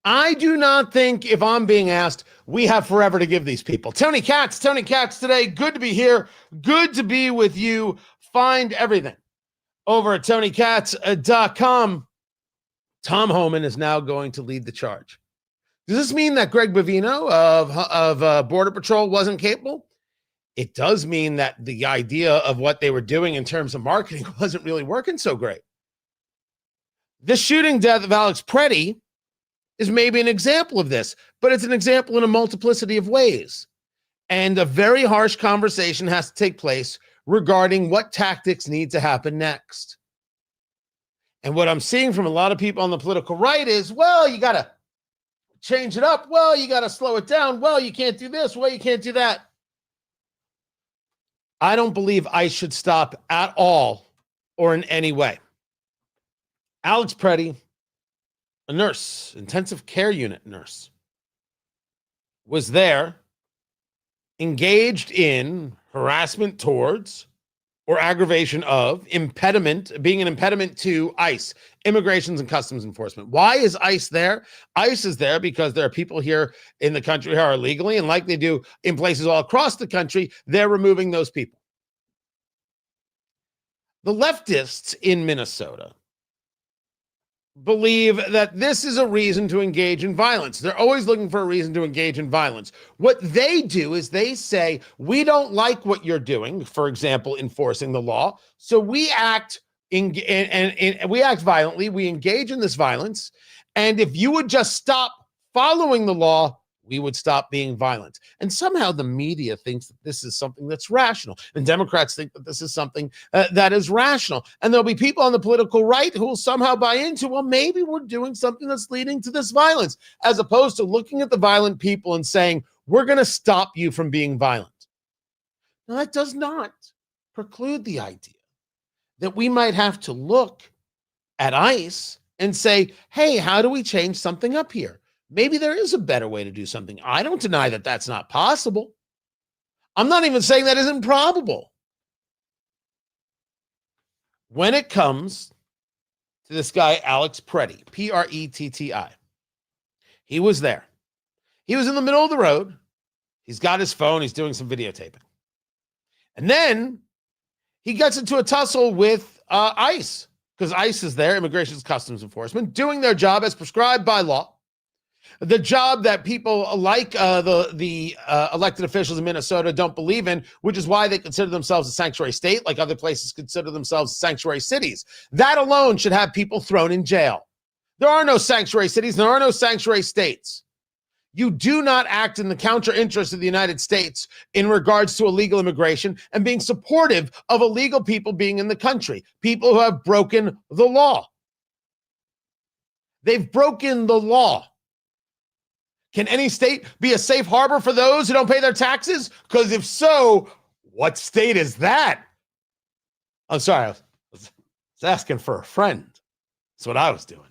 I do not think, if I'm being asked, we have forever to give these people. Tony Katz today. Good to be here. Good to be with you. Find everything over at TonyKatz.com. Tom Homan is now going to lead the charge. Does this mean that Greg Bovino of Border Patrol wasn't capable? It does mean that the idea of what they were doing in terms of marketing wasn't really working so great. This shooting death of Alex Preddy is maybe an example of this, but it's an example in a multiplicity of ways. And a very harsh conversation has to take place regarding what tactics need to happen next. And what I'm seeing from a lot of people on the political right is, well, you got to change it up. Well, you got to slow it down. Well, you can't do this. Well, you can't do that. I don't believe ICE should stop at all or in any way. Alex Preddy, a nurse, intensive care unit nurse, was there engaged in harassment towards or aggravation of being an impediment to ICE, Immigrations and Customs Enforcement. Why is ICE there? ICE is there because there are people here in the country who are illegally, and like they do in places all across the country, they're removing those people. The leftists in Minnesota believe that this is a reason to engage in violence. They're always looking for a reason to engage in violence. What they do is they say, we don't like what you're doing, for example, enforcing the law, so we act we act violently, we engage in this violence, and if you would just stop following the law, we would stop being violent. And somehow the media thinks that this is something that's rational. And Democrats think that this is something that is rational. And there'll be people on the political right who will somehow buy into, well, maybe we're doing something that's leading to this violence, as opposed to looking at the violent people and saying, we're going to stop you from being violent. Now, that does not preclude the idea that we might have to look at ICE and say, hey, how do we change something up here? Maybe there is a better way to do something. I don't deny that that's not possible. I'm not even saying that isn't probable. When it comes to this guy, Alex Preddy, Pretti, he was there. He was in the middle of the road. He's got his phone. He's doing some videotaping. And then he gets into a tussle with ICE, because ICE is there, Immigration and Customs Enforcement, doing their job as prescribed by law. The job that people like the elected officials in Minnesota don't believe in, which is why they consider themselves a sanctuary state, like other places consider themselves sanctuary cities. That alone should have people thrown in jail. There are no sanctuary cities. There are no sanctuary states. You do not act in the counter interest of the United States in regards to illegal immigration and being supportive of illegal people being in the country, people who have broken the law. They've broken the law. Can any state be a safe harbor for those who don't pay their taxes? Because if so, what state is that? I'm sorry, I was asking for a friend. That's what I was doing.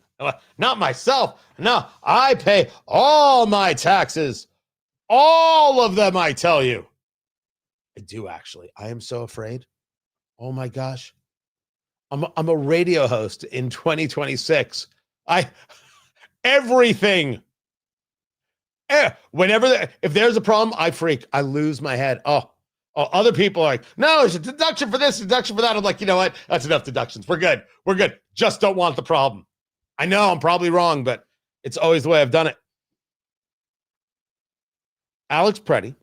Not myself. No, I pay all my taxes. All of them, I tell you. I do, actually. I am so afraid. Oh, my gosh. I'm a radio host in 2026. Everything. If there's a problem, I freak. I lose my head. Oh, other people are like, no, there's a deduction for this, deduction for that. I'm like, you know what? That's enough deductions. We're good. We're good. Just don't want the problem. I know I'm probably wrong, but it's always the way I've done it. Alex Preddy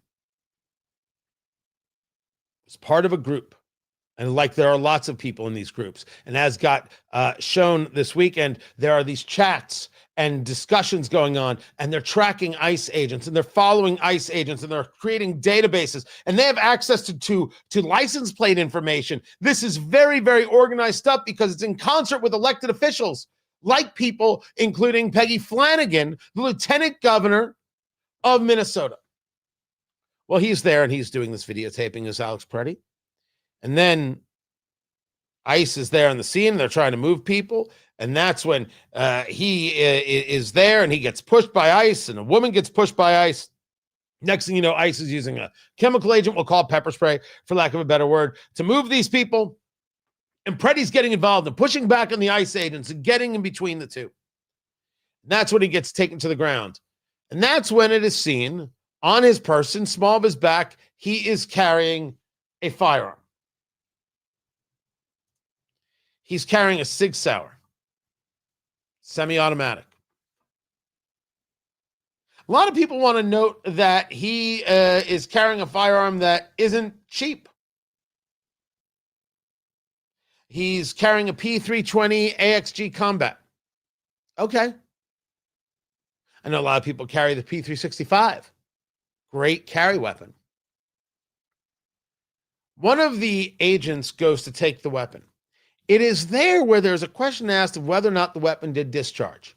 is part of a group. And like there are lots of people in these groups. And as got shown this weekend, there are these chats and discussions going on, and they're tracking ICE agents, and they're following ICE agents, and they're creating databases, and they have access to license plate information. This is very, very organized stuff because it's in concert with elected officials, like people, including Peggy Flanagan, the lieutenant governor of Minnesota. Well, he's there, and he's doing this videotaping as Alex Preddy. And then ICE is there on the scene. They're trying to move people. And that's when he is there and he gets pushed by ICE and a woman gets pushed by ICE. Next thing you know, ICE is using a chemical agent, we'll call it pepper spray, for lack of a better word, to move these people. And Preddy's getting involved and pushing back on the ICE agents and getting in between the two. That's when he gets taken to the ground. And that's when it is seen on his person, small of his back, he is carrying a firearm. He's carrying a Sig Sauer, semi-automatic. A lot of people want to note that he is carrying a firearm that isn't cheap. He's carrying a P320 AXG Combat. Okay. I know a lot of people carry the P365. Great carry weapon. One of the agents goes to take the weapon. It is there where there's a question asked of whether or not the weapon did discharge.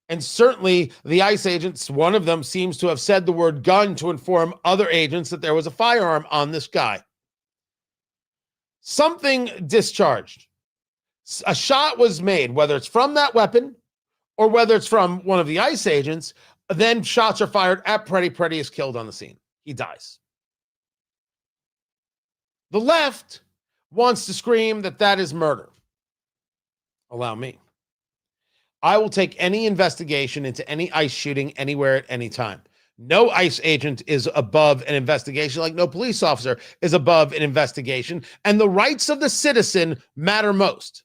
And certainly the ICE agents, one of them seems to have said the word gun to inform other agents that there was a firearm on this guy. Something discharged. A shot was made, whether it's from that weapon or whether it's from one of the ICE agents. Then shots are fired at Preddy. Preddy is killed on the scene. He dies. The left wants to scream that that is murder. Allow me. I will take any investigation into any ICE shooting anywhere at any time. No ICE agent is above an investigation, like no police officer is above an investigation, and the rights of the citizen matter most.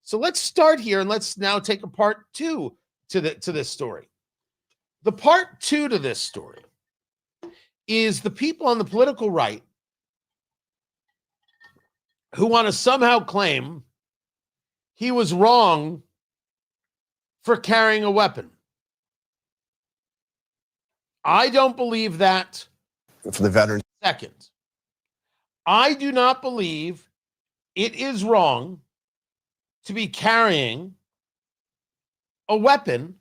So let's start here, and let's now take a part two to this story. The part two to this story is the people on the political right who want to somehow claim he was wrong for carrying a weapon. I don't believe that. For the veterans. Second, I do not believe it is wrong to be carrying a weapon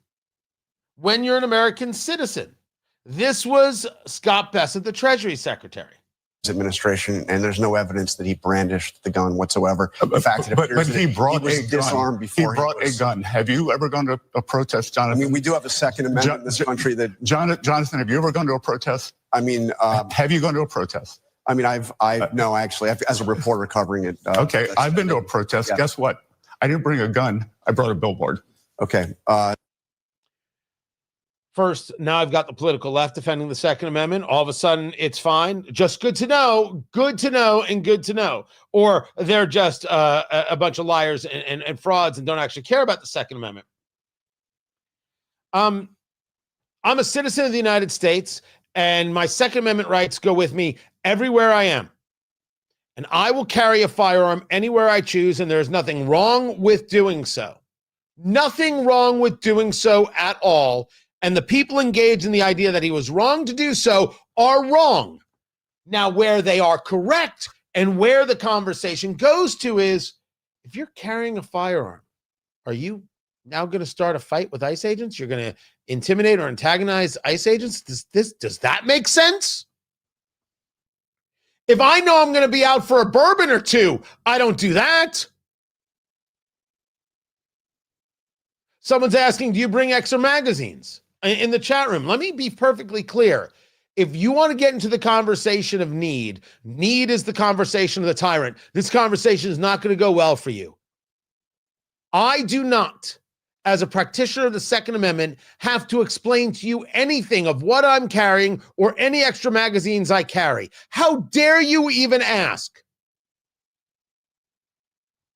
when you're an American citizen. This was Scott Bessent, the Treasury Secretary. Administration, and there's no evidence that he brandished the gun whatsoever. In fact, but he brought he was a disarmed gun. before he brought a gun. Have you ever gone to a protest, Jonathan? I mean, we do have a Second Amendment in this country that. Jonathan, have you ever gone to a protest? I mean, have you gone to a protest? I mean, no, actually, as a reporter covering it. Okay, I've been to a protest. Yeah. Guess what? I didn't bring a gun. I brought a billboard. Okay. First, now I've got the political left defending the Second Amendment. All of a sudden, it's fine. Just good to know, and good to know. Or they're just a bunch of liars and frauds and don't actually care about the Second Amendment. I'm a citizen of the United States, and my Second Amendment rights go with me everywhere I am. And I will carry a firearm anywhere I choose, and there's nothing wrong with doing so. Nothing wrong with doing so at all. And the people engaged in the idea that he was wrong to do so are wrong. Now, where they are correct and where the conversation goes to is, if you're carrying a firearm, are you now going to start a fight with ICE agents? You're going to intimidate or antagonize ICE agents? Does that make sense? If I know I'm going to be out for a bourbon or two, I don't do that. Someone's asking, do you bring extra magazines? In the chat room, let me be perfectly clear. If you want to get into the conversation of need is the conversation of the tyrant. This conversation is not going to go well for you. I do not, as a practitioner of the Second Amendment, have to explain to you anything of what I'm carrying or any extra magazines I carry. How dare you even ask?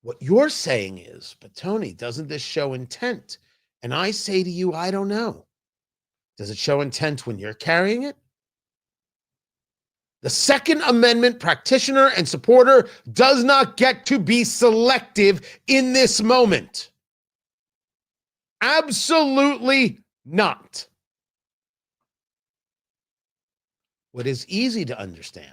What you're saying is, but Tony, doesn't this show intent? And I say to you, I don't know. Does it show intent when you're carrying it? The Second Amendment practitioner and supporter does not get to be selective in this moment. Absolutely not. What is easy to understand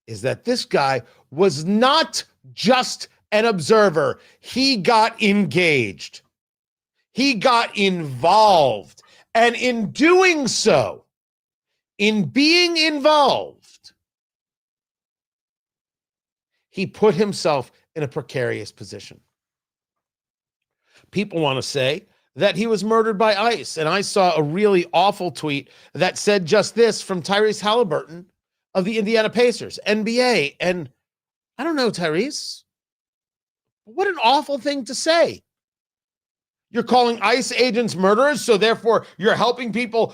is that this guy was not just an observer. He got engaged. He got involved. And in doing so, in being involved, he put himself in a precarious position. People want to say that he was murdered by ICE. And I saw a really awful tweet that said just this from Tyrese Halliburton of the Indiana Pacers, NBA. And I don't know, Tyrese, what an awful thing to say. You're calling ICE agents murderers, so therefore you're helping people,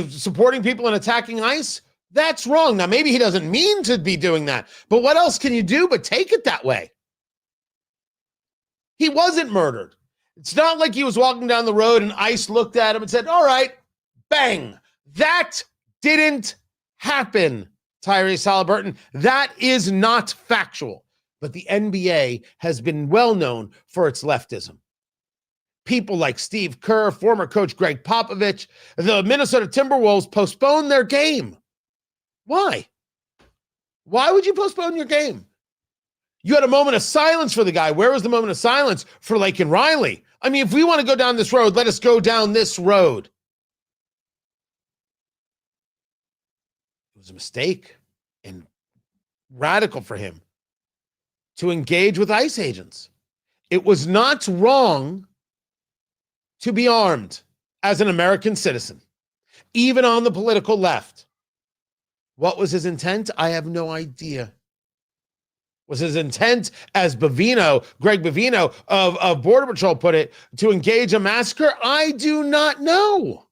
supporting people and attacking ICE? That's wrong. Now, maybe he doesn't mean to be doing that, but what else can you do but take it that way? He wasn't murdered. It's not like he was walking down the road and ICE looked at him and said, all right, bang. That didn't happen, Tyrese Halliburton. That is not factual. But the NBA has been well known for its leftism. People like Steve Kerr, former coach Greg Popovich, the Minnesota Timberwolves postponed their game. Why? Why would you postpone your game? You had a moment of silence for the guy. Where was the moment of silence for Laken Riley? I mean, if we want to go down this road, let us go down this road. It was a mistake and radical for him to engage with ICE agents. It was not wrong to be armed as an American citizen, even on the political left. What was his intent? I have no idea. Was his intent, as Greg Bovino of Border Patrol put it, to engage a massacre? I do not know.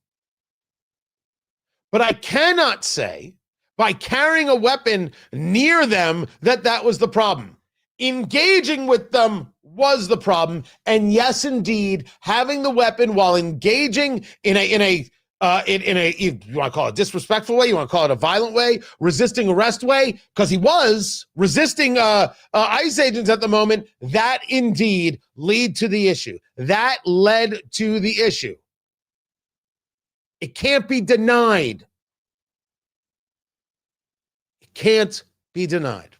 But I cannot say by carrying a weapon near them that was the problem. Engaging with them was the problem. And yes, indeed, having the weapon while engaging in a you want to call it a disrespectful way, you want to call it a violent way, resisting arrest way, because he was resisting ICE agents at the moment, that indeed led to the issue. That led to the issue. It can't be denied. It can't be denied.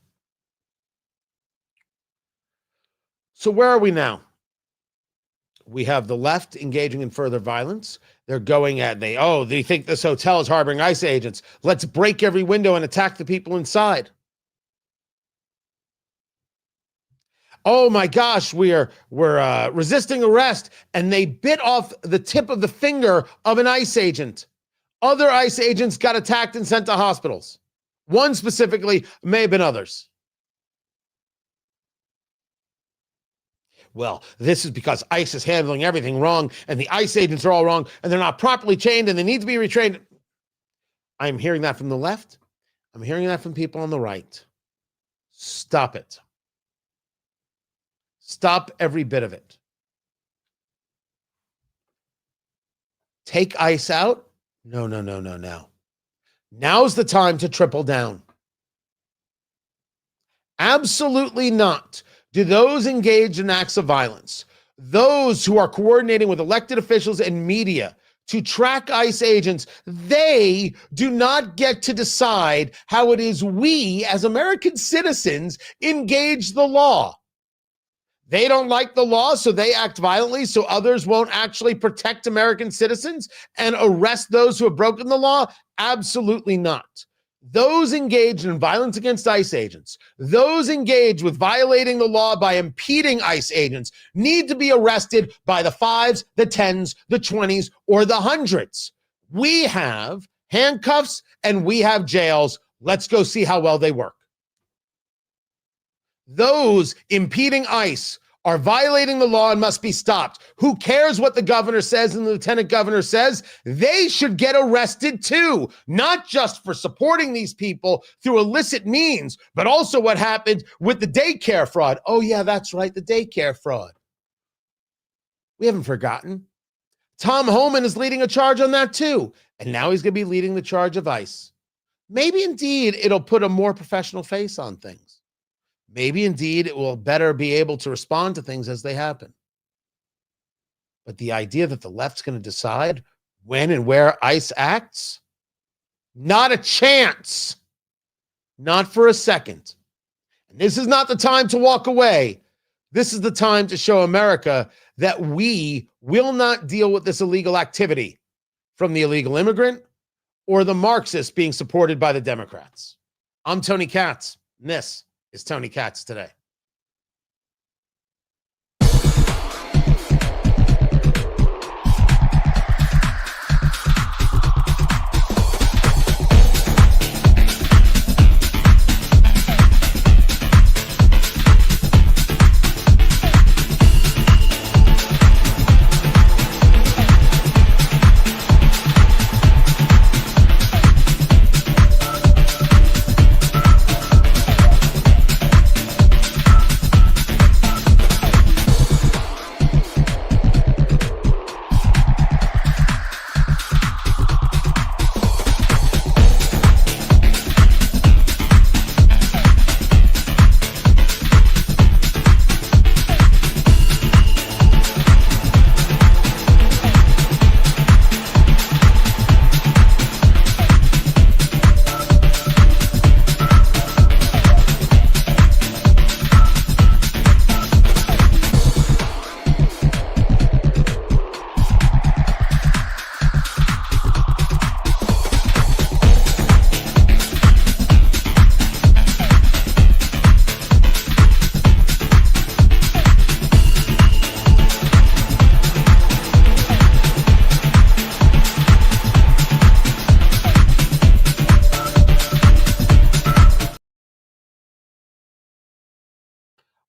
So where are we now? We have the left engaging in further violence. They're going at, they think this hotel is harboring ICE agents. Let's break every window and attack the people inside. Oh my gosh, we're resisting arrest, and they bit off the tip of the finger of an ICE agent. Other ICE agents got attacked and sent to hospitals. One specifically, may have been others. Well, this is because ICE is handling everything wrong, and the ICE agents are all wrong, and they're not properly trained, and they need to be retrained. I'm hearing that from the left. I'm hearing that from people on the right. Stop it. Stop every bit of it. Take ICE out? No. Now's the time to triple down. Absolutely not. Do those engaged in acts of violence, those who are coordinating with elected officials and media to track ICE agents, they do not get to decide how it is we as American citizens engage the law. They don't like the law, so they act violently, so others won't actually protect American citizens and arrest those who have broken the law? Absolutely not. Those engaged in violence against ICE agents, those engaged with violating the law by impeding ICE agents, need to be arrested by the 5s, the 10s, the 20s, or the 100s. We have handcuffs and we have jails. Let's go see how well they work. Those impeding ICE are violating the law and must be stopped. Who cares what the governor says and the lieutenant governor says? They should get arrested too, not just for supporting these people through illicit means, but also what happened with the daycare fraud. Oh yeah, that's right, the daycare fraud. We haven't forgotten. Tom Homan is leading a charge on that too, and now he's going to be leading the charge of ICE. Maybe indeed it'll put a more professional face on things. Maybe indeed it will better be able to respond to things as they happen. But the idea that the left's going to decide when and where ICE acts? Not a chance. Not for a second. And this is not the time to walk away. This is the time to show America that we will not deal with this illegal activity from the illegal immigrant or the Marxists being supported by the Democrats. I'm Tony Katz, and this is Tony Katz Today.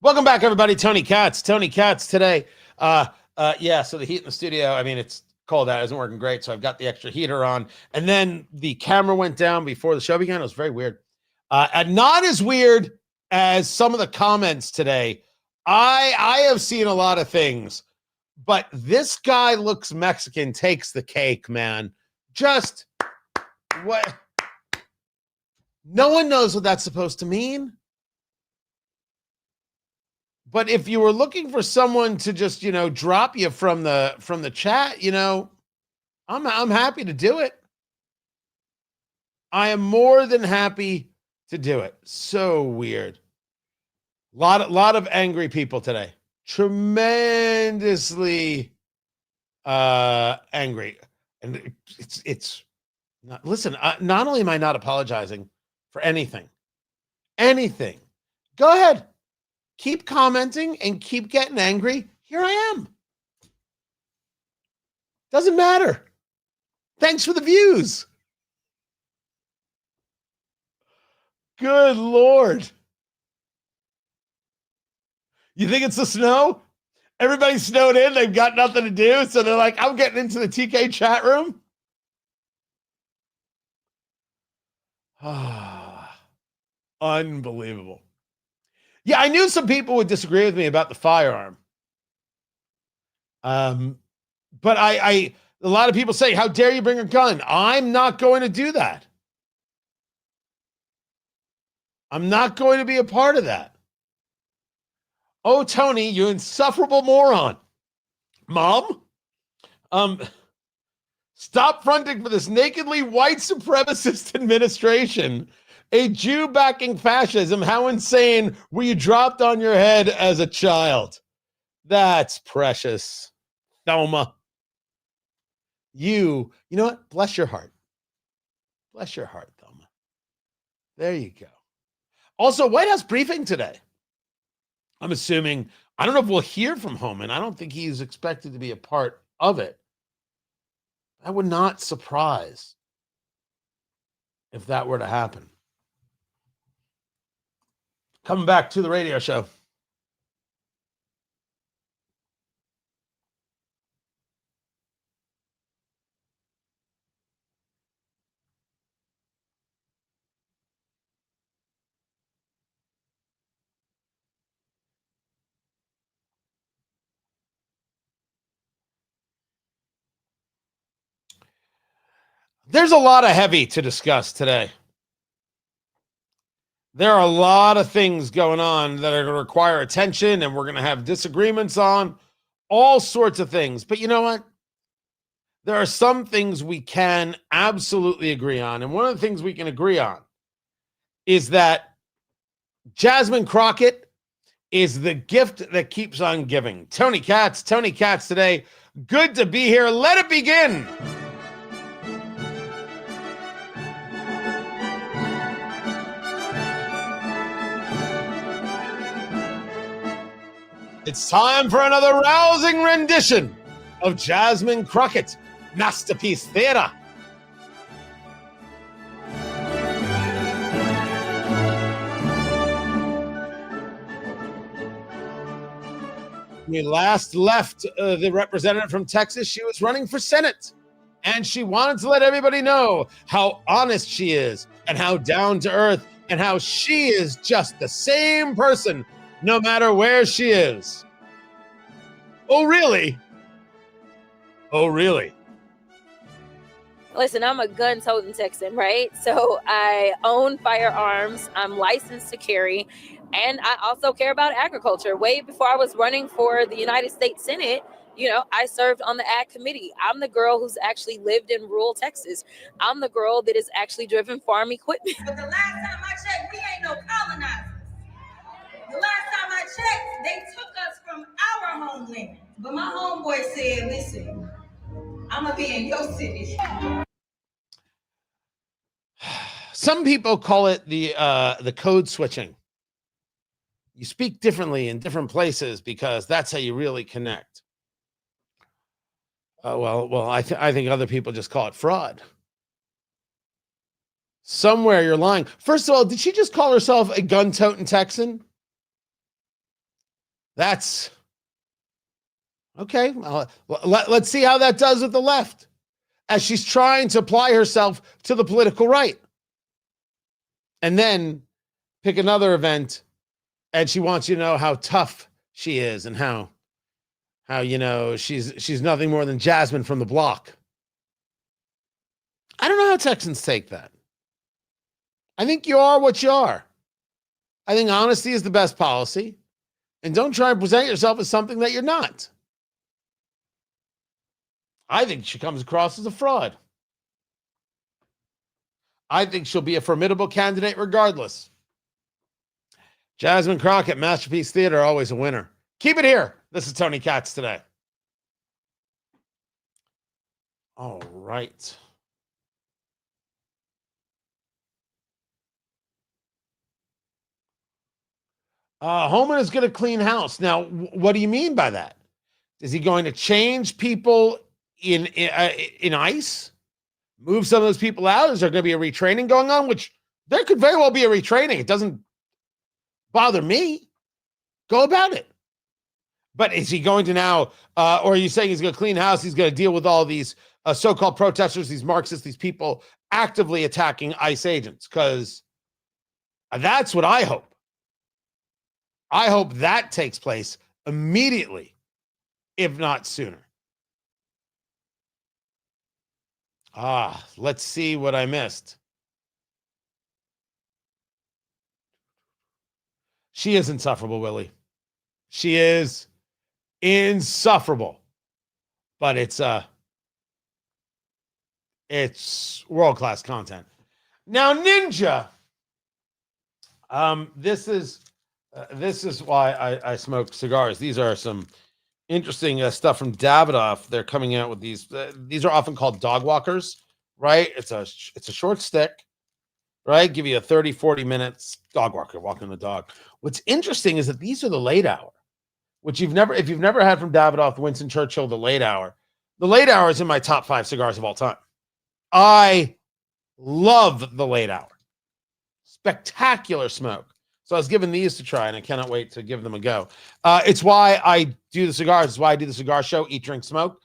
Welcome back, everybody. Tony Katz today. Yeah, so the heat in the studio, I mean, it's cold out. It isn't working great, so I've got the extra heater on. And then the camera went down before the show began. It was very weird. And not as weird as some of the comments today. I have seen a lot of things, but this guy looks Mexican takes the cake, man. Just what? No one knows what that's supposed to mean. But if you were looking for someone to just, drop you from the chat, I'm happy to do it. I am more than happy to do it. So weird. Lot of angry people today. Tremendously angry. And it's not, listen, not only am I not apologizing for anything, go ahead. Keep commenting and keep getting angry. Here I am. Doesn't matter. Thanks for the views. Good Lord. You think it's the snow? Everybody's snowed in. They've got nothing to do. So they're like, I'm getting into the TK chat room. Unbelievable. Yeah, I knew some people would disagree with me about the firearm. But a lot of people say, how dare you bring a gun? I'm not going to do that. I'm not going to be a part of that. Oh, Tony, you insufferable moron. Mom, stop fronting for this nakedly white supremacist administration. A Jew backing fascism. How insane were you dropped on your head as a child? That's precious. Thoma. You know what? Bless your heart. Bless your heart, Thoma. There you go. Also, White House briefing today. I'm assuming, I don't know if we'll hear from Homan. I don't think he's expected to be a part of it. I would not surprise if that were to happen. Coming back to the radio show. There's a lot of heavy to discuss today. There are a lot of things going on that are going to require attention, and we're going to have disagreements on all sorts of things. But you know what? There are some things we can absolutely agree on. And one of the things we can agree on is that Jasmine Crockett is the gift that keeps on giving. Tony Katz today. Good to be here. Let it begin. It's time for another rousing rendition of Jasmine Crockett, Masterpiece Theater. We last left the representative from Texas. She was running for Senate, and she wanted to let everybody know how honest she is and how down to earth and how she is just the same person no matter where she is. Oh, really? Oh, really? Listen, I'm a gun-toting Texan, right? So I own firearms. I'm licensed to carry. And I also care about agriculture. Way before I was running for the United States Senate, I served on the Ag Committee. I'm the girl who's actually lived in rural Texas. I'm the girl that has actually driven farm equipment. But the last time I checked, we ain't no colonizers. The last time I checked, they took us from our homeland. But my homeboy said, listen, I'm going to be in your city. Some people call it the code switching. You speak differently in different places because that's how you really connect. I think other people just call it fraud. Somewhere you're lying. First of all, did she just call herself a gun-toting Texan? That's okay. Let's see how that does with the left as she's trying to apply herself to the political right. And then pick another event, and she wants you to know how tough she is and how she's nothing more than Jasmine from the block. I don't know how Texans take that. I think you are what you are. I think honesty is the best policy. And don't try and present yourself as something that you're not. I think she comes across as a fraud. I think she'll be a formidable candidate regardless. Jasmine Crockett, Masterpiece Theater, always a winner. Keep it here. This is Tony Katz today. All right. Homan is going to clean house. Now, what do you mean by that? Is he going to change people in ICE? Move some of those people out? Is there going to be a retraining going on? Which there could very well be a retraining. It doesn't bother me. Go about it. But is he going to now, or are you saying he's going to clean house? He's going to deal with all these so-called protesters, these Marxists, these people actively attacking ICE agents? Because that's what I hope. I hope that takes place immediately, if not sooner. Let's see what I missed. She is insufferable, Willie. She is insufferable. But it's world-class content. Now, Ninja, this is why I smoke cigars. These are some interesting stuff from Davidoff. They're coming out with these. These are often called dog walkers, right? It's a short stick, right? Give you a 30, 40 minutes dog walker, walking the dog. What's interesting is that these are the late hour, which if you've never had from Davidoff, the Winston Churchill, the late hour is in my top 5 cigars of all time. I love the late hour. Spectacular smoke. So I was given these to try, and I cannot wait to give them a go. It's why I do the cigars. It's why I do the cigar show, Eat, Drink, Smoke.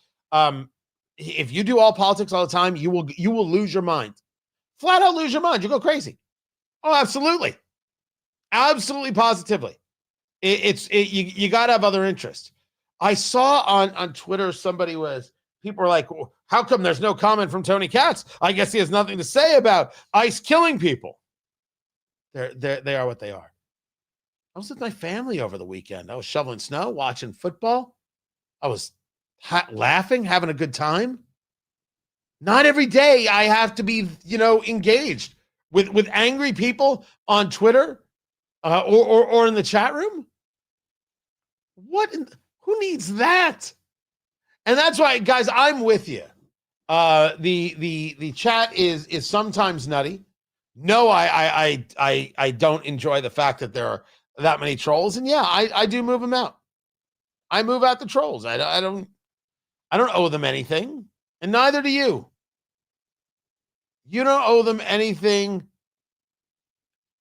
If you do all politics all the time, you will lose your mind. Flat out lose your mind. You go crazy. Oh, absolutely. Absolutely, positively. You got to have other interests. I saw on Twitter people were like, well, how come there's no comment from Tony Katz? I guess he has nothing to say about ICE killing people. They are what they are. I was with my family over the weekend. I was shoveling snow, watching football. I was laughing, having a good time. Not every day I have to be, engaged with angry people on Twitter or in the chat room. Who needs that? And that's why, guys, I'm with you. The chat is sometimes nutty. No, I don't enjoy the fact that there are that many trolls, and yeah, I do move them out. I move out the trolls. I don't owe them anything, and neither do you. You don't owe them anything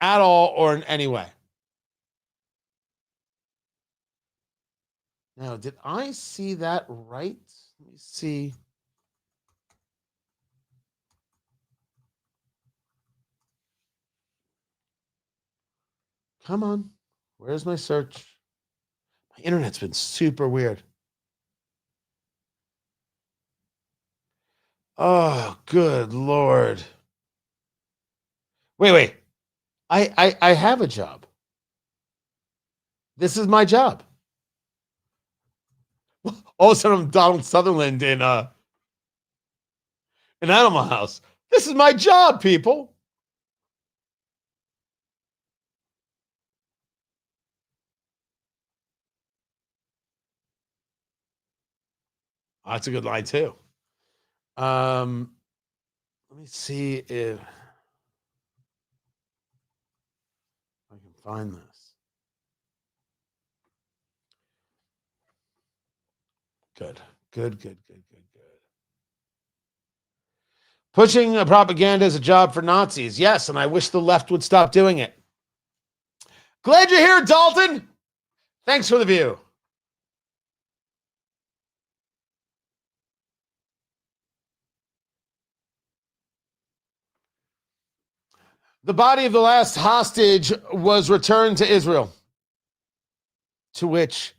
at all or in any way. Now, did I see that right? Let me see. Come on. Where's my search? My internet's been super weird. Oh, good Lord. Wait. I have a job. This is my job. All of a sudden, I'm Donald Sutherland in Animal House. This is my job, people. That's a good line too. Let me see if I can find this. Good. Pushing propaganda is a job for Nazis. Yes, and I wish the left would stop doing it. Glad you're here, Dalton. Thanks for the view. The body of the last hostage was returned to Israel, to which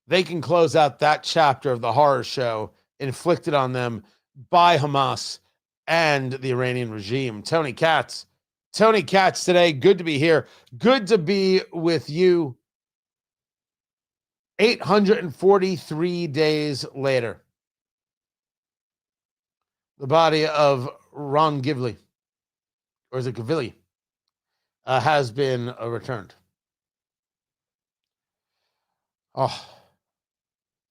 they can close out that chapter of the horror show inflicted on them by Hamas and the Iranian regime. Tony Katz today. Good to be here. Good to be with you. 843 days later, the body of Ron Givley, or is it Gavili, has been returned. Oh,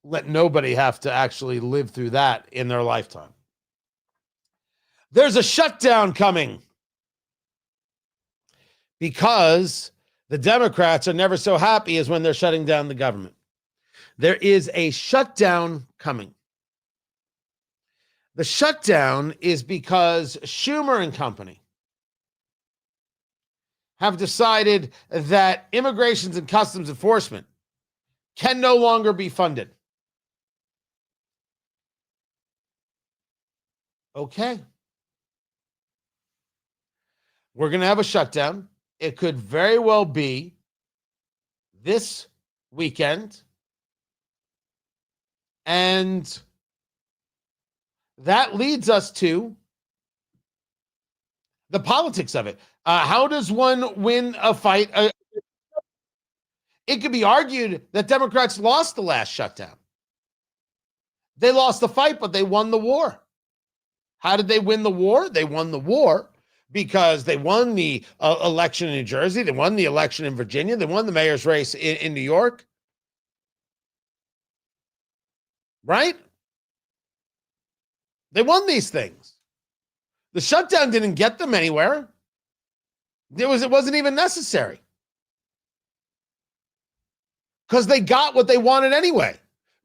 let nobody have to actually live through that in their lifetime. There's a shutdown coming because the Democrats are never so happy as when they're shutting down the government. There is a shutdown coming. The shutdown is because Schumer and company have decided that Immigration and Customs Enforcement can no longer be funded. Okay. We're going to have a shutdown. It could very well be this weekend. And that leads us to the politics of it. How does one win a fight? It could be argued that Democrats lost the last shutdown. They lost the fight, but they won the war. How did they win the war? They won the war because they won the election in New Jersey. They won the election in Virginia. They won the mayor's race in New York. Right? They won these things. The shutdown didn't get them anywhere. It wasn't even necessary. Because they got what they wanted anyway.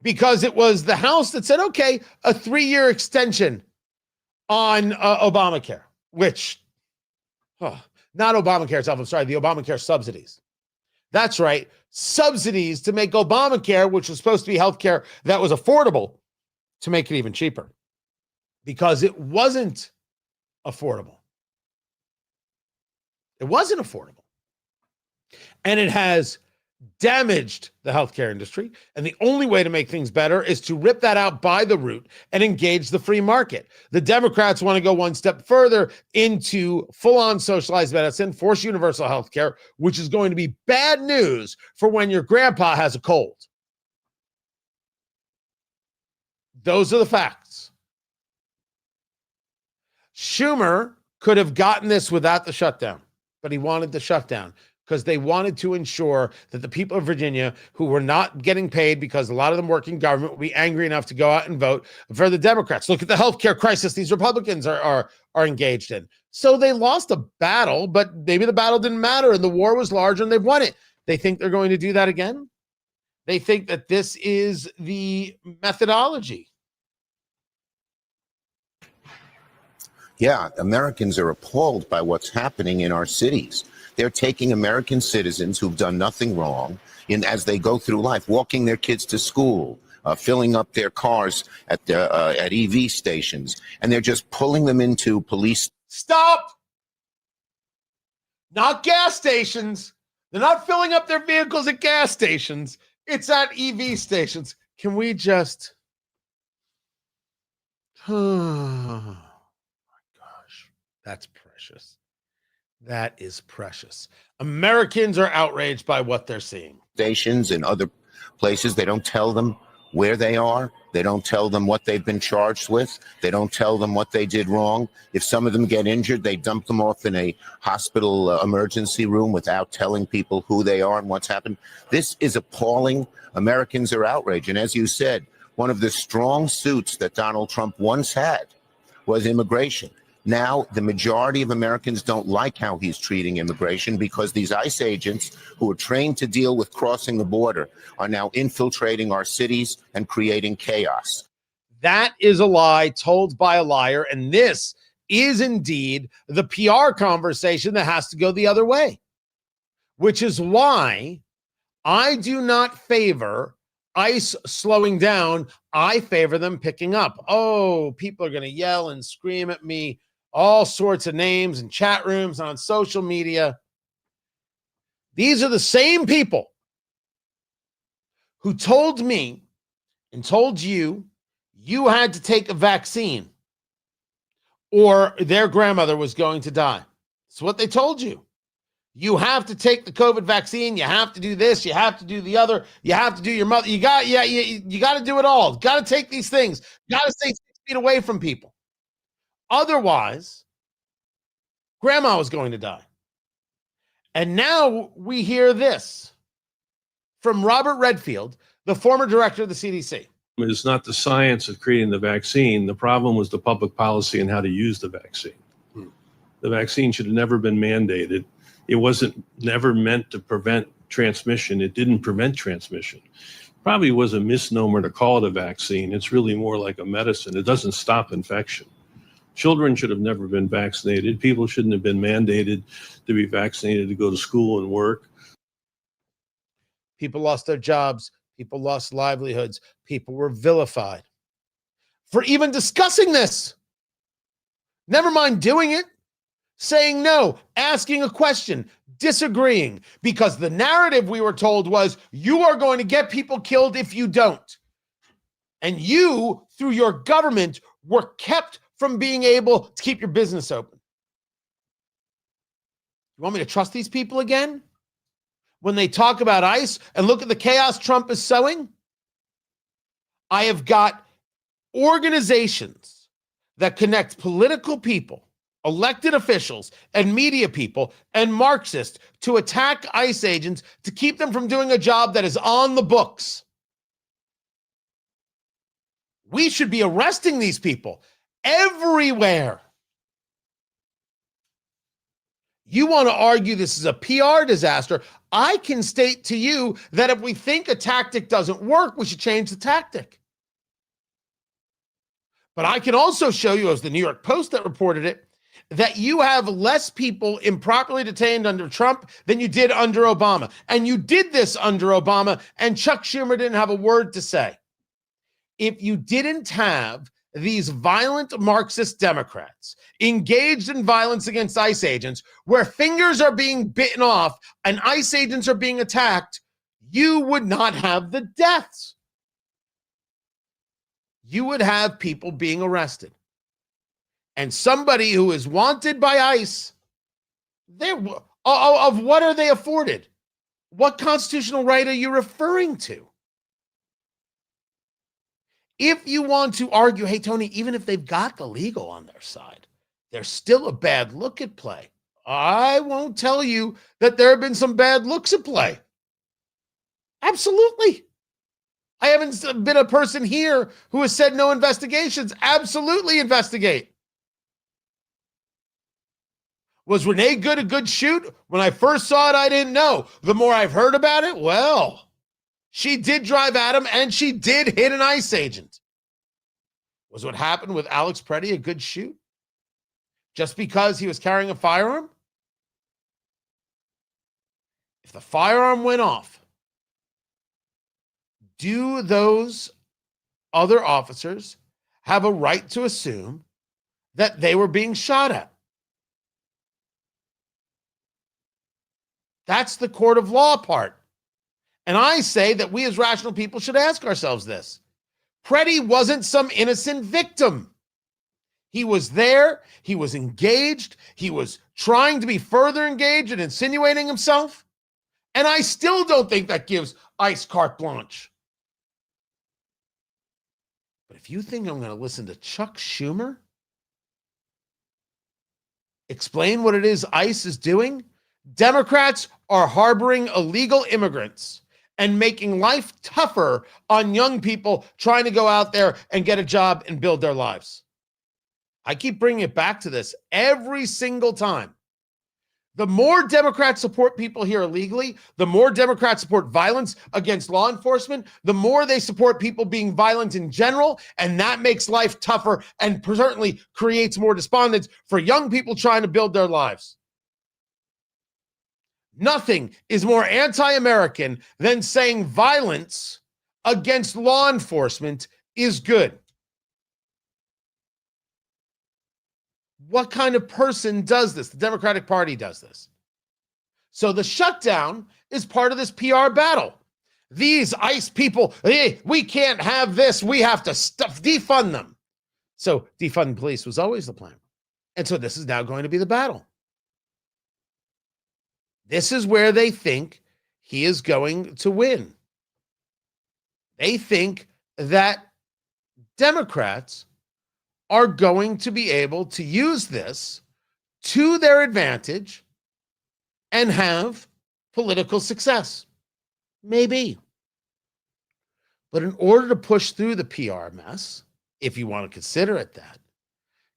Because it was the House that said, okay, a 3-year extension on Obamacare, which, not Obamacare itself, I'm sorry, the Obamacare subsidies. That's right, subsidies to make Obamacare, which was supposed to be healthcare that was affordable, to make it even cheaper. Because it wasn't affordable. It wasn't affordable. And it has damaged the healthcare industry. And the only way to make things better is to rip that out by the root and engage the free market. The Democrats want to go one step further into full-on socialized medicine, force universal healthcare, which is going to be bad news for when your grandpa has a cold. Those are the facts. Schumer could have gotten this without the shutdown, but he wanted the shutdown because they wanted to ensure that the people of Virginia who were not getting paid because a lot of them work in government would be angry enough to go out and vote for the Democrats. Look at the healthcare crisis these Republicans are engaged in. So they lost a battle, but maybe the battle didn't matter and the war was larger and they've won it. They think they're going to do that again. They think that this is the methodology. Yeah, Americans are appalled by what's happening in our cities. They're taking American citizens who've done nothing wrong as they go through life, walking their kids to school, filling up their cars at EV stations, and they're just pulling them into police. Stop! Not gas stations. They're not filling up their vehicles at gas stations. It's at EV stations. Can we just... Oh, my gosh. That's precious. That is precious. Americans are outraged by what they're seeing. Stations and other places, they don't tell them where they are. They don't tell them what they've been charged with. They don't tell them what they did wrong. If some of them get injured, they dump them off in a hospital emergency room without telling people who they are and what's happened. This is appalling. Americans are outraged. And as you said, one of the strong suits that Donald Trump once had was immigration. Now, the majority of Americans don't like how he's treating immigration because these ICE agents who are trained to deal with crossing the border are now infiltrating our cities and creating chaos. That is a lie told by a liar. And this is indeed the PR conversation that has to go the other way, which is why I do not favor ICE slowing down. I favor them picking up. Oh, people are going to yell and scream at me all sorts of names in chat rooms and on social media. These are the same people who told me and told you had to take a vaccine or their grandmother was going to die. It's what they told you. You have to take the COVID vaccine. You have to do this. You have to do the other. You have to do your mother. You got to do it all. Got to take these things. Got to stay 6 feet away from people. Otherwise, grandma was going to die. And now we hear this from Robert Redfield, the former director of the CDC. It's not the science of creating the vaccine. The problem was the public policy and how to use the vaccine. The vaccine should have never been mandated. It wasn't never meant to prevent transmission. It didn't prevent transmission. Probably was a misnomer to call it a vaccine. It's really more like a medicine. It doesn't stop infection. Children should have never been vaccinated. People shouldn't have been mandated to be vaccinated to go to school and work. People lost their jobs. People lost livelihoods. People were vilified for even discussing this. Never mind doing it, saying no, asking a question, disagreeing, because the narrative we were told was you are going to get people killed if you don't. And you, through your government, were kept from being able to keep your business open. You want me to trust these people again? When they talk about ICE and look at the chaos Trump is sowing? I have got organizations that connect political people, elected officials, and media people, and Marxists to attack ICE agents to keep them from doing a job that is on the books. We should be arresting these people everywhere. You want to argue this is a PR disaster? I can state to you that if we think a tactic doesn't work, we should change the tactic. But I can also show you, as the New York Post that reported it, that you have less people improperly detained under Trump than you did under Obama. And you did this under Obama, and Chuck Schumer didn't have a word to say. If you didn't have these violent Marxist Democrats engaged in violence against ICE agents, where fingers are being bitten off and ICE agents are being attacked, you would not have the deaths. You would have people being arrested. And somebody who is wanted by ICE, of what are they afforded? What constitutional right are you referring to? If you want to argue, hey, Tony, even if they've got the legal on their side, there's still a bad look at play. I won't tell you that there have been some bad looks at play. Absolutely. I haven't been a person here who has said no investigations. Absolutely investigate. Was Renee Good a good shoot? When I first saw it, I didn't know. The more I've heard about it, well, she did drive at him and she did hit an ICE agent. Was what happened with Alex Preddy a good shoot? Just because he was carrying a firearm? If the firearm went off, do those other officers have a right to assume that they were being shot at? That's the court of law part. And I say that we as rational people should ask ourselves this. Preddy wasn't some innocent victim. He was there. He was engaged. He was trying to be further engaged and insinuating himself. And I still don't think that gives ICE carte blanche. But if you think I'm going to listen to Chuck Schumer explain what it is ICE is doing, Democrats are harboring illegal immigrants and making life tougher on young people trying to go out there and get a job and build their lives. I keep bringing it back to this every single time. The more Democrats support people here illegally, the more Democrats support violence against law enforcement, the more they support people being violent in general, and that makes life tougher and certainly creates more despondence for young people trying to build their lives. Nothing is more anti-American than saying violence against law enforcement is good. What kind of person does this? The Democratic Party does this. So the shutdown is part of this PR battle. These ICE people, hey, we can't have this. We have to defund them. So defund police was always the plan. And so this is now going to be the battle. This is where they think he is going to win. They think that Democrats are going to be able to use this to their advantage and have political success. Maybe. But in order to push through the PR mess, if you want to consider it that,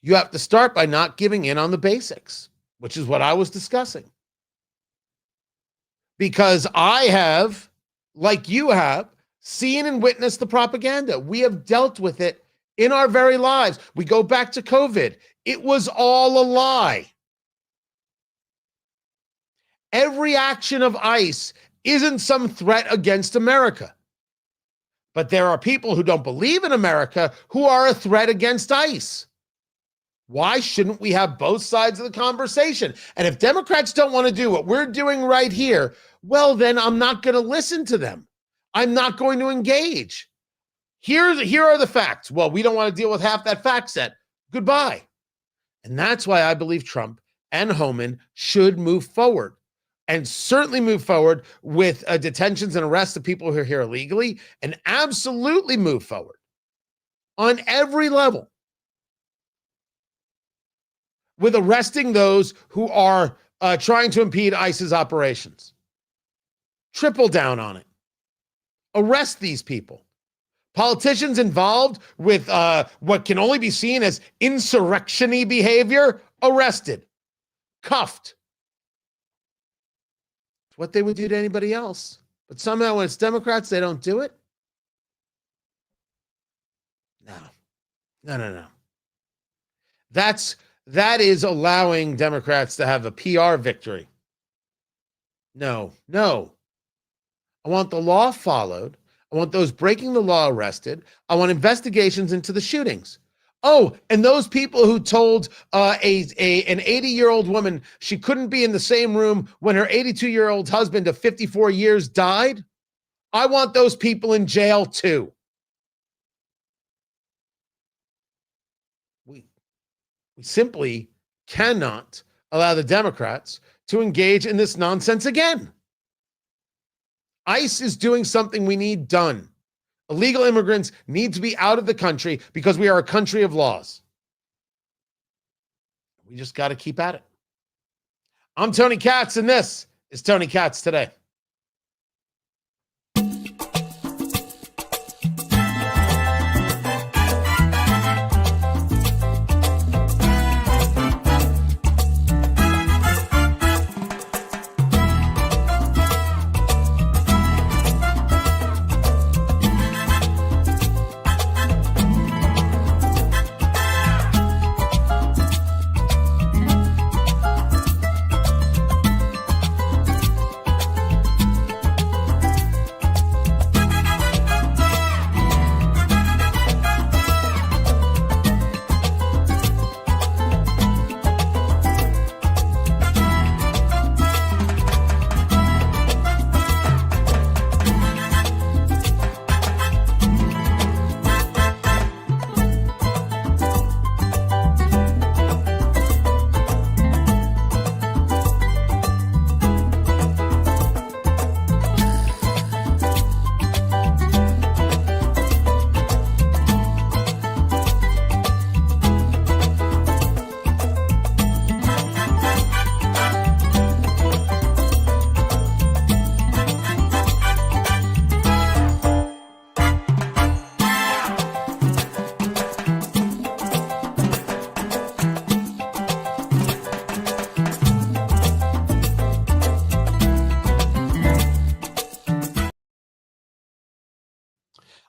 you have to start by not giving in on the basics, which is what I was discussing. Because I have, like you have, seen and witnessed the propaganda. We have dealt with it in our very lives. We go back to COVID. It was all a lie. Every action of ICE isn't some threat against America. But there are people who don't believe in America who are a threat against ICE. Why shouldn't we have both sides of the conversation? And if Democrats don't want to do what we're doing right here, well, then I'm not going to listen to them. I'm not going to engage. Here are the facts. Well, we don't want to deal with half that fact set. Goodbye. And that's why I believe Trump and Homan should move forward, and certainly move forward with detentions and arrests of people who are here illegally, and absolutely move forward on every level with arresting those who are trying to impede ICE's operations. Triple down on it. Arrest these people. Politicians involved with what can only be seen as insurrection-y behavior, arrested, cuffed. It's what they would do to anybody else. But somehow when it's Democrats, they don't do it. No. That is allowing Democrats to have a PR victory. No. I want the law followed. I want those breaking the law arrested. I want investigations into the shootings. Oh, and those people who told an 80-year-old woman she couldn't be in the same room when her 82-year-old husband of 54 years died, I want those people in jail too. We simply cannot allow the Democrats to engage in this nonsense again. ICE is doing something we need done. Illegal immigrants need to be out of the country because we are a country of laws. We just got to keep at it. I'm Tony Katz, and this is Tony Katz Today.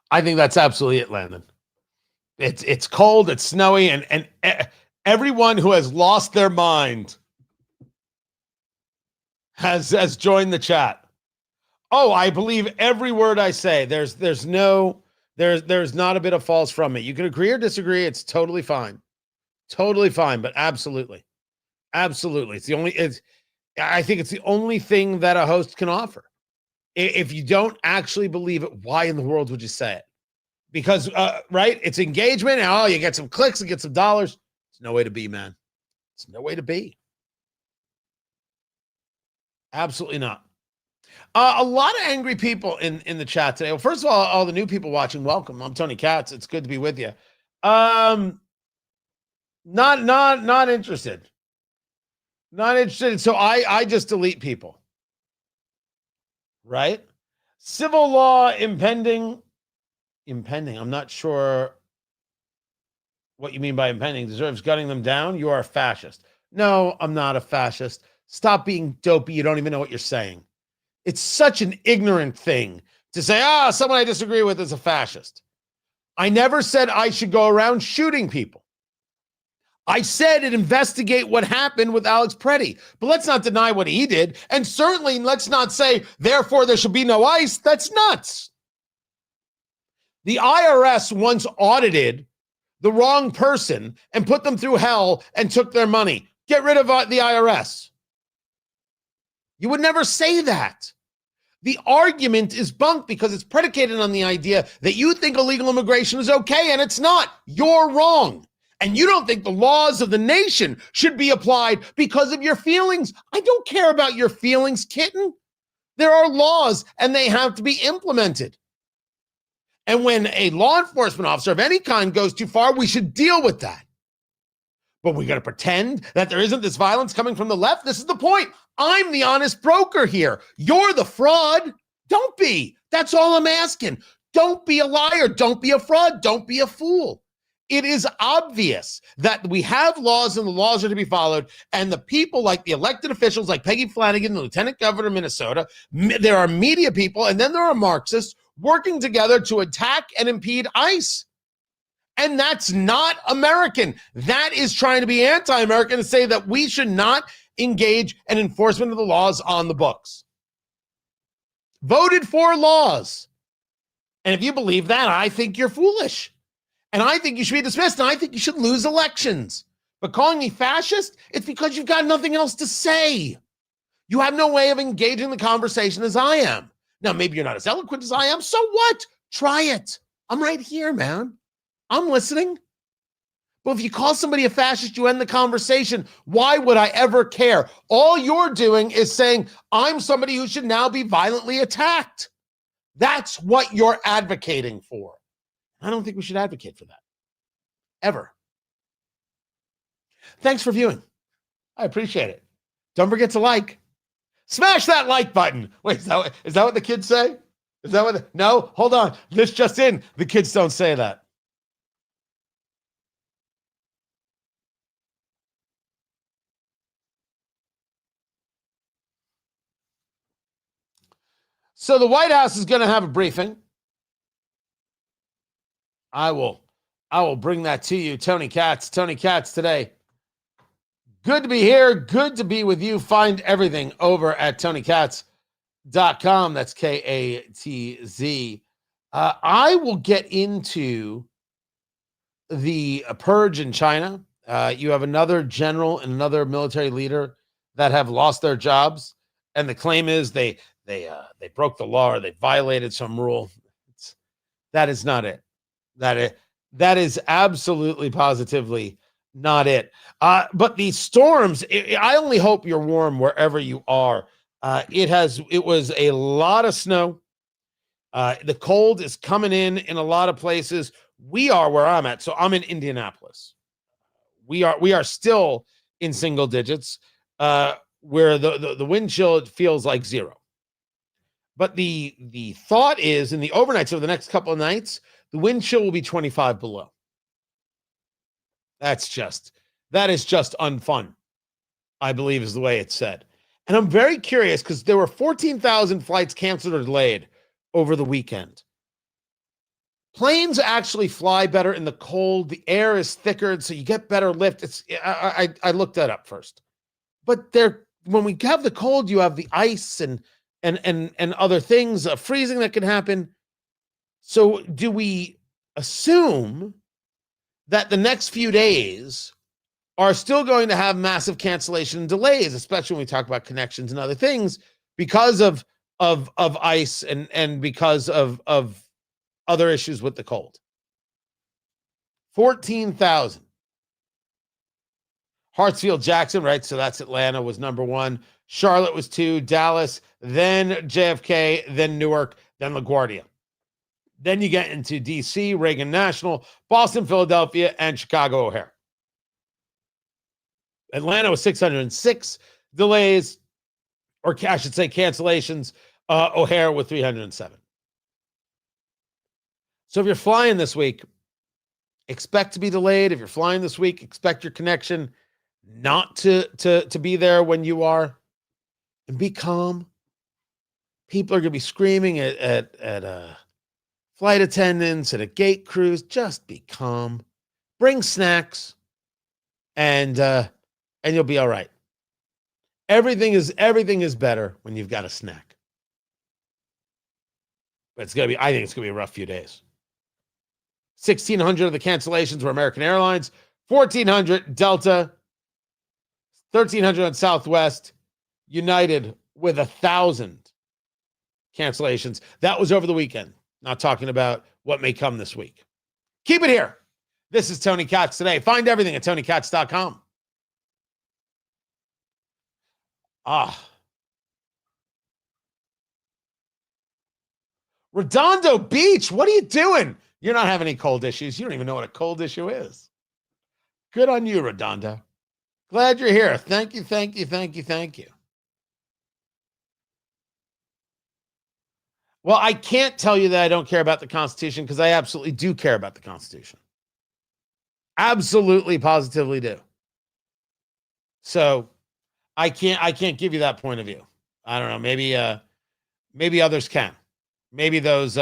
I think that's absolutely it, Landon. It's cold, it's snowy, and everyone who has lost their mind has joined the chat. Oh, I believe every word I say. There's not a bit of false from me. You can agree or disagree. It's totally fine. Totally fine, but absolutely. Absolutely. I think it's the only thing that a host can offer. If you don't actually believe it, why in the world would you say it? Because, right, it's engagement. Oh, you get some clicks and get some dollars. It's no way to be, man. It's no way to be. Absolutely not. A lot of angry people in the chat today. Well, first of all the new people watching, welcome. I'm Tony Katz. It's good to be with you. Not interested. Not interested. So I just delete people. Right? Civil law impending. I'm not sure what you mean by impending. Deserves gunning them down. You are a fascist. No, I'm not a fascist. Stop being dopey. You don't even know what you're saying. It's such an ignorant thing to say, someone I disagree with is a fascist. I never said I should go around shooting people. I said investigate what happened with Alex Preddy, but let's not deny what he did. And certainly let's not say, therefore, there should be no ICE. That's nuts. The IRS once audited the wrong person and put them through hell and took their money. Get rid of the IRS. You would never say that. The argument is bunk because it's predicated on the idea that you think illegal immigration is okay, and it's not. You're wrong. And you don't think the laws of the nation should be applied because of your feelings. I don't care about your feelings, kitten. There are laws, and they have to be implemented. And when a law enforcement officer of any kind goes too far, we should deal with that. But we got to pretend that there isn't this violence coming from the left. This is the point. I'm the honest broker here. You're the fraud. Don't be. That's all I'm asking. Don't be a liar. Don't be a fraud. Don't be a fool. It is obvious that we have laws and the laws are to be followed. And the people like the elected officials like Peggy Flanagan, the lieutenant governor of Minnesota, there are media people, and then there are Marxists working together to attack and impede ICE. And that's not American. That is trying to be anti-American to say that we should not engage in enforcement of the laws on the books. Voted for laws. And if you believe that, I think you're foolish. And I think you should be dismissed. And I think you should lose elections. But calling me fascist, it's because you've got nothing else to say. You have no way of engaging the conversation as I am. Now, maybe you're not as eloquent as I am. So what? Try it. I'm right here, man. I'm listening. But if you call somebody a fascist, you end the conversation. Why would I ever care? All you're doing is saying, I'm somebody who should now be violently attacked. That's what you're advocating for. I don't think we should advocate for that. Ever. Thanks for viewing. I appreciate it. Don't forget to like. Smash that like button. Wait, is that what the kids say? Is that what? No, hold on. This just in. The kids don't say that. So the White House is going to have a briefing. I will bring that to you. Tony Katz today. Good to be here. Good to be with you. Find everything over at TonyKatz.com. That's KATZ. I will get into the purge in China. You have another general and another military leader that have lost their jobs. And the claim is they broke the law or they violated some rule. That is not it. That is absolutely positively not it. But these storms, I only hope you're warm wherever you are. It was a lot of snow. The cold is coming in a lot of places. We are where I'm at. So I'm in Indianapolis. We are still in single digits, where the wind chill feels like zero. But the thought is in the overnights over the next couple of nights, the wind chill will be 25 below. That is just unfun, I believe is the way it's said. And I'm very curious because there were 14,000 flights canceled or delayed over the weekend. Planes actually fly better in the cold. The air is thicker, so you get better lift. I looked that up first. But they're when we have the cold, you have the ice and other things, freezing that can happen. So do we assume that the next few days are still going to have massive cancellation and delays, especially when we talk about connections and other things, because of ice and because of other issues with the cold? 14,000. Hartsfield Jackson, right? So that's Atlanta, was number 1. Charlotte was 2. Dallas, then JFK, then Newark, then LaGuardia. Then you get into DC, Reagan National, Boston, Philadelphia, and Chicago O'Hare. Atlanta was 606 delays, or I should say cancellations. O'Hare with 307. So if you're flying this week, expect to be delayed. If you're flying this week, expect your connection not to be there when you are, and be calm. People are going to be screaming at flight attendants and at gate crews. Just be calm. Bring snacks, and you'll be all right. Everything is better when you've got a snack. But I think it's gonna be a rough few days. 1,600 of the cancellations were American Airlines, 1,400 Delta, 1,300 on Southwest, United with 1,000 cancellations. That was over the weekend. Not talking about what may come this week. Keep it here. This is Tony Katz Today. Find everything at TonyKatz.com. Redondo Beach, what are you doing? You're not having any cold issues. You don't even know what a cold issue is. Good on you, Redondo. Glad you're here. Thank you. Well, I can't tell you that I don't care about the Constitution, because I absolutely do care about the Constitution. Absolutely, positively do. So I can't give you that point of view. I don't know. Maybe others can. Maybe those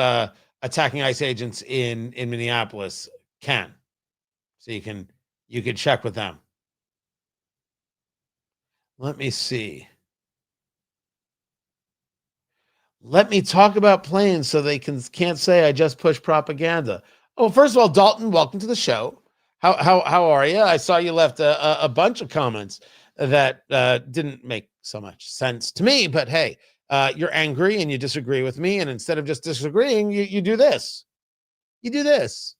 attacking ICE agents in Minneapolis can. So you can check with them. Let me see. Let me talk about planes so they can't say I just push propaganda. Oh, first of all, Dalton, welcome to the show. How are you? I saw you left a bunch of comments that didn't make so much sense to me, but hey, you're angry and you disagree with me, and instead of just disagreeing, you do this. You do this.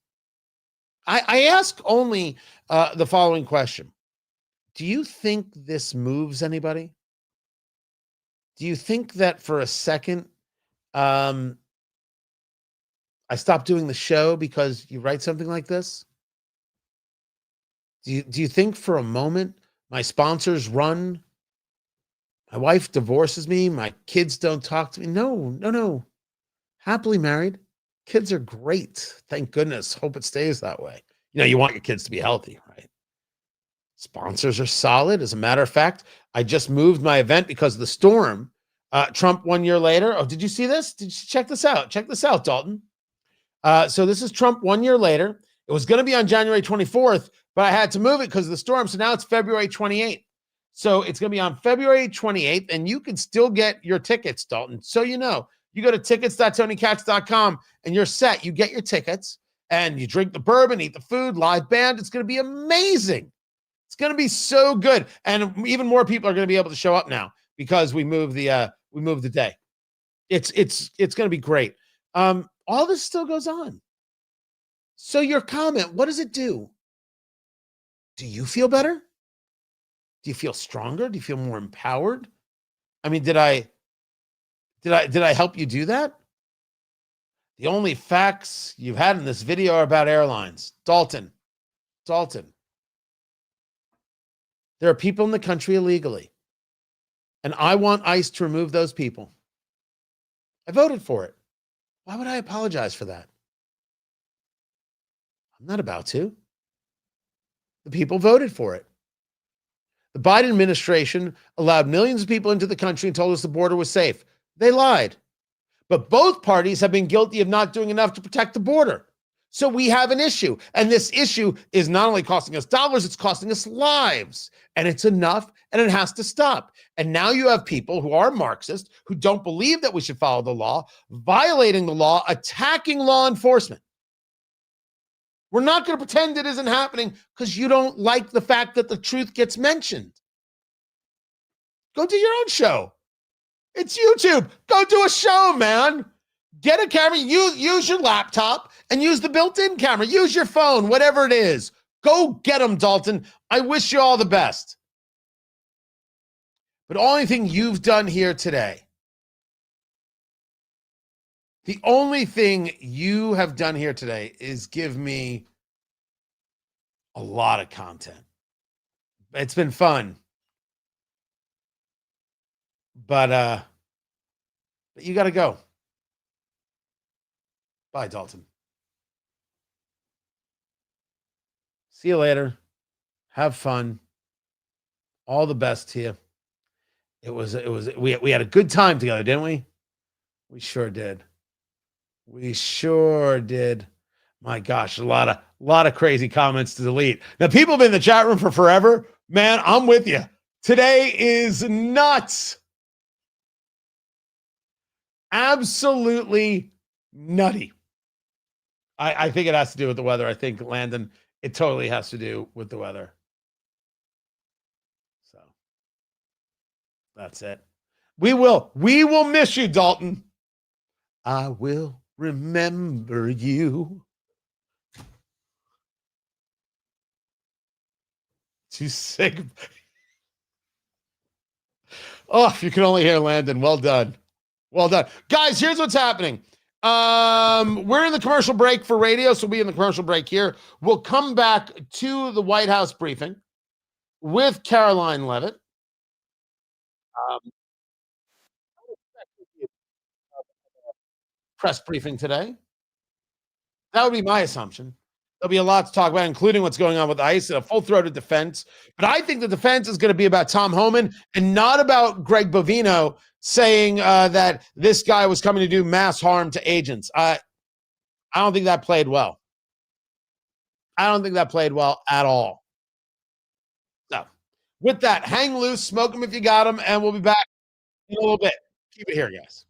I ask only the following question. Do you think this moves anybody? Do you think that for a second I stopped doing the show because you write something like this? Do you think for a moment my sponsors run? My wife divorces me. My kids don't talk to me. No. Happily married. Kids are great. Thank goodness. Hope it stays that way. You want your kids to be healthy, right? Sponsors are solid. As a matter of fact, I just moved my event because of the storm. Trump 1 year later. Oh, did you see this? Did you check this out? Check this out, Dalton. So this is Trump 1 year later. It was going to be on January 24th, but I had to move it because of the storm. So now it's February 28th. So it's going to be on February 28th, and you can still get your tickets, Dalton. So you go to tickets.tonykatz.com and you're set. You get your tickets and you drink the bourbon, eat the food, live band. It's going to be amazing. It's going to be so good. And even more people are going to be able to show up now because we moved the day. It's going to be great. All this still goes on. So your comment, what does it do? Do you feel better? Do you feel stronger? Do you feel more empowered? I mean, did I help you do that? The only facts you've had in this video are about airlines. Dalton. There are people in the country illegally. And I want ICE to remove those people. I voted for it. Why would I apologize for that? I'm not about to. The people voted for it. The Biden administration allowed millions of people into the country and told us the border was safe. They lied. But both parties have been guilty of not doing enough to protect the border. So we have an issue. And this issue is not only costing us dollars, it's costing us lives. And it's enough, and it has to stop. And now you have people who are Marxist, who don't believe that we should follow the law, violating the law, attacking law enforcement. We're not going to pretend it isn't happening because you don't like the fact that the truth gets mentioned. Go do your own show. It's YouTube. Go do a show, man. Get a camera. Use your laptop and use the built-in camera. Use your phone, whatever it is. Go get them, Dalton. I wish you all the best. But only thing you've done here today, the only thing you have done here today is give me a lot of content. It's been fun. But you got to go. Bye, Dalton. See you later. Have fun. All the best to you. We had a good time together, didn't we? We sure did. We sure did. My gosh, a lot of crazy comments to delete. Now, people have been in the chat room for forever. Man, I'm with you. Today is nuts. Absolutely nutty. I think it has to do with the weather. I think, Landon, it totally has to do with the weather. So that's it. We will miss you, Dalton. I will remember you. Too sick. Oh, if you can only hear Landon. Well done. Well done. Guys, here's what's happening. We're in the commercial break for radio, so we'll be in the commercial break here. We'll come back to the White House briefing with Caroline Levitt. Press briefing today. That would be my assumption. There'll be a lot to talk about, including what's going on with ICE and a full-throated defense. But I think the defense is going to be about Tom Homan and not about Greg Bovino saying that this guy was coming to do mass harm to agents. I don't think that played well. I don't think that played well at all. So, with that, hang loose, smoke them if you got them, and we'll be back in a little bit. Keep it here, guys.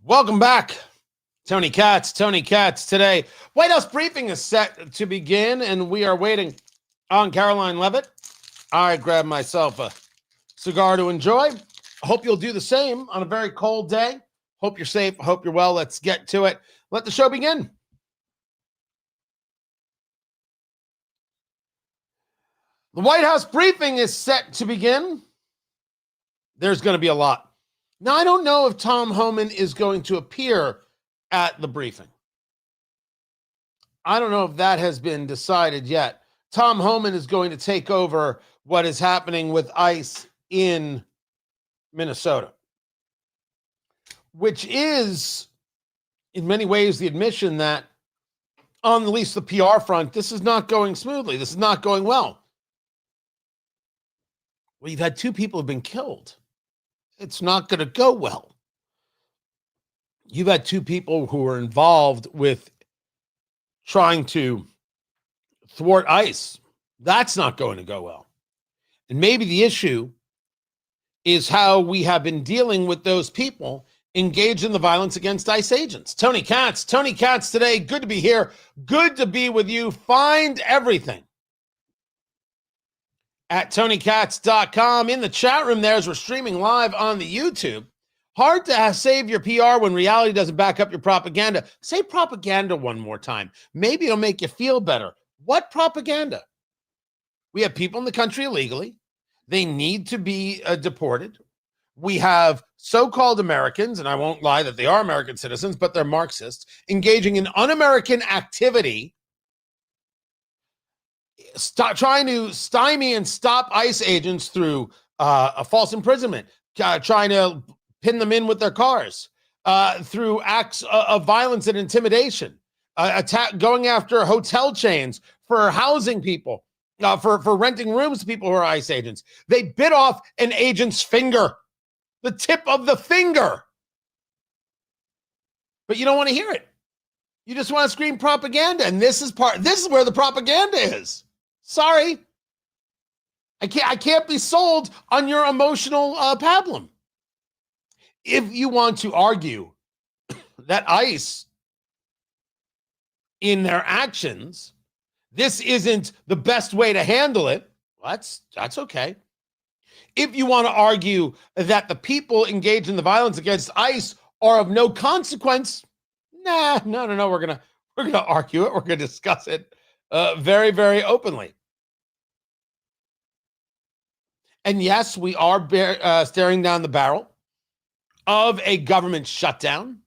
Welcome back. Tony Katz today. White House briefing is set to begin, and we are waiting on Caroline Leavitt. I grabbed myself a cigar to enjoy. Hope you'll do the same on a very cold day. Hope you're safe. Hope you're well. Let's get to it. Let the show begin. The White House briefing is set to begin. There's going to be a lot. Now, I don't know if Tom Homan is going to appear at the briefing. I don't know if that has been decided yet. Tom Homan is going to take over what is happening with ICE in Minnesota, which is, in many ways, the admission that, on at least the PR front, this is not going smoothly. This is not going well. Well, you've had 2 people who have been killed. It's not going to go well. You've had 2 people who were involved with trying to thwart ICE. That's not going to go well. And maybe the issue is how we have been dealing with those people engaged in the violence against ICE agents. Tony Katz today. Good to be here. Good to be with you. Find everything at TonyKatz.com. In the chat room there, as we're streaming live on the YouTube. Hard to save your PR when reality doesn't back up your propaganda. Say propaganda one more time. Maybe it'll make you feel better. What propaganda? We have people in the country illegally. They need to be deported. We have so-called Americans, and I won't lie that they are American citizens, but they're Marxists, engaging in un-American activity, trying to stymie and stop ICE agents through a false imprisonment, trying to pin them in with their cars, through acts of violence and intimidation, going after hotel chains for housing people, for renting rooms to people who are ICE agents. They bit off an agent's finger, the tip of the finger. But you don't want to hear it. You just want to scream propaganda. And this is where the propaganda is. Sorry. I can't be sold on your emotional pablum. If you want to argue that ICE, in their actions, this isn't the best way to handle it, that's okay. If you want to argue that the people engaged in the violence against ICE are of no consequence, no. We're gonna argue it. We're gonna discuss it very, very openly. And yes, we are staring down the barrel of a government shutdown.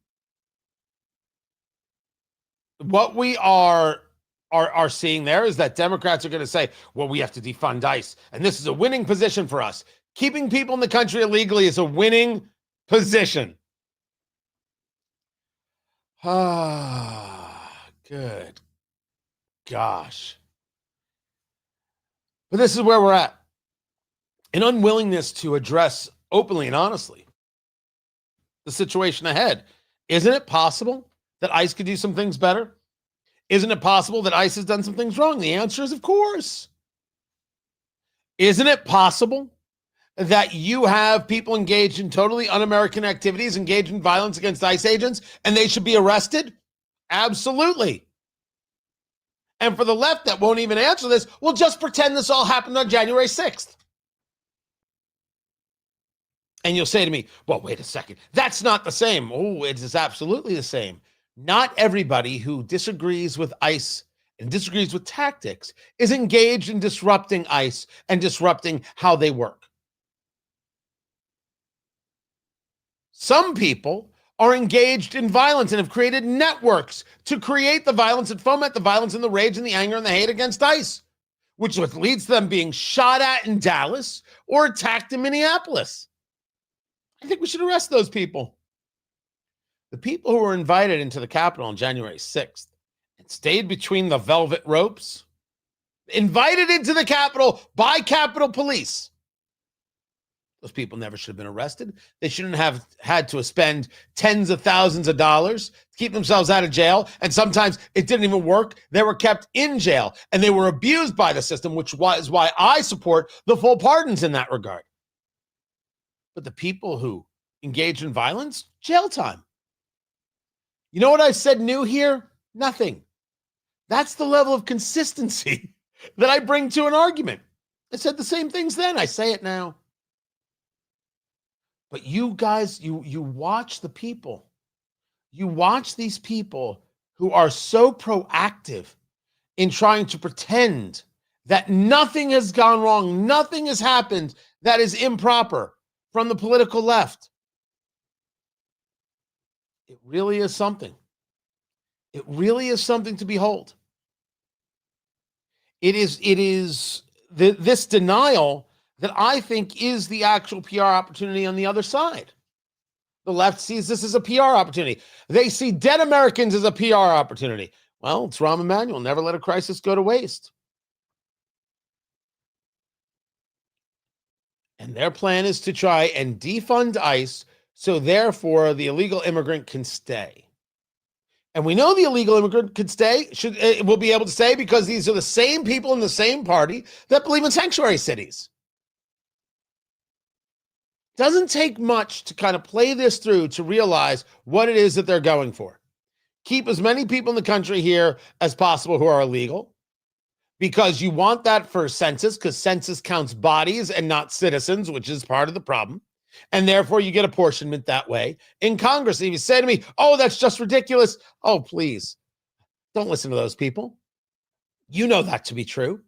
What we are seeing there is that Democrats are going to say, well, we have to defund ICE. And this is a winning position for us. Keeping people in the country illegally is a winning position. Good gosh. But this is where we're at. An unwillingness to address openly and honestly the situation ahead. Isn't it possible that ICE could do some things better? Isn't it possible that ICE has done some things wrong? The answer is, of course. Isn't it possible that you have people engaged in totally un-American activities, engaged in violence against ICE agents, and they should be arrested? Absolutely. And for the left that won't even answer this, we'll just pretend this all happened on January 6th. And you'll say to me, well, wait a second. That's not the same. Oh, it is absolutely the same. Not everybody who disagrees with ICE and disagrees with tactics is engaged in disrupting ICE and disrupting how they work. Some people are engaged in violence and have created networks to create the violence and foment the violence and the rage and the anger and the hate against ICE, which leads to them being shot at in Dallas or attacked in Minneapolis. I think we should arrest those people. The people who were invited into the Capitol on January 6th and stayed between the velvet ropes, invited into the Capitol by Capitol Police. Those people never should have been arrested. They shouldn't have had to spend tens of thousands of dollars to keep themselves out of jail. And sometimes it didn't even work. They were kept in jail and they were abused by the system, which is why I support the full pardons in that regard. But the people who engage in violence, jail time. You know what I said new here? Nothing. That's the level of consistency that I bring to an argument. I said the same things then. I say it now. But you guys, you watch the people. You watch these people who are so proactive in trying to pretend that nothing has gone wrong, nothing has happened that is improper from the political left. It really is something. It really is something to behold. It is this denial that I think is the actual PR opportunity on the other side. The left sees this as a PR opportunity. They see dead Americans as a PR opportunity. Well, it's Rahm Emanuel. Never let a crisis go to waste. And their plan is to try and defund ICE, so therefore the illegal immigrant can stay. And we know the illegal immigrant could stay, will be able to stay because these are the same people in the same party that believe in sanctuary cities. Doesn't take much to kind of play this through to realize what it is that they're going for. Keep as many people in the country here as possible who are illegal, because you want that for census, because census counts bodies and not citizens, which is part of the problem. And therefore, you get apportionment that way. In Congress, if you say to me, oh, that's just ridiculous. Oh, please, don't listen to those people. You know that to be true.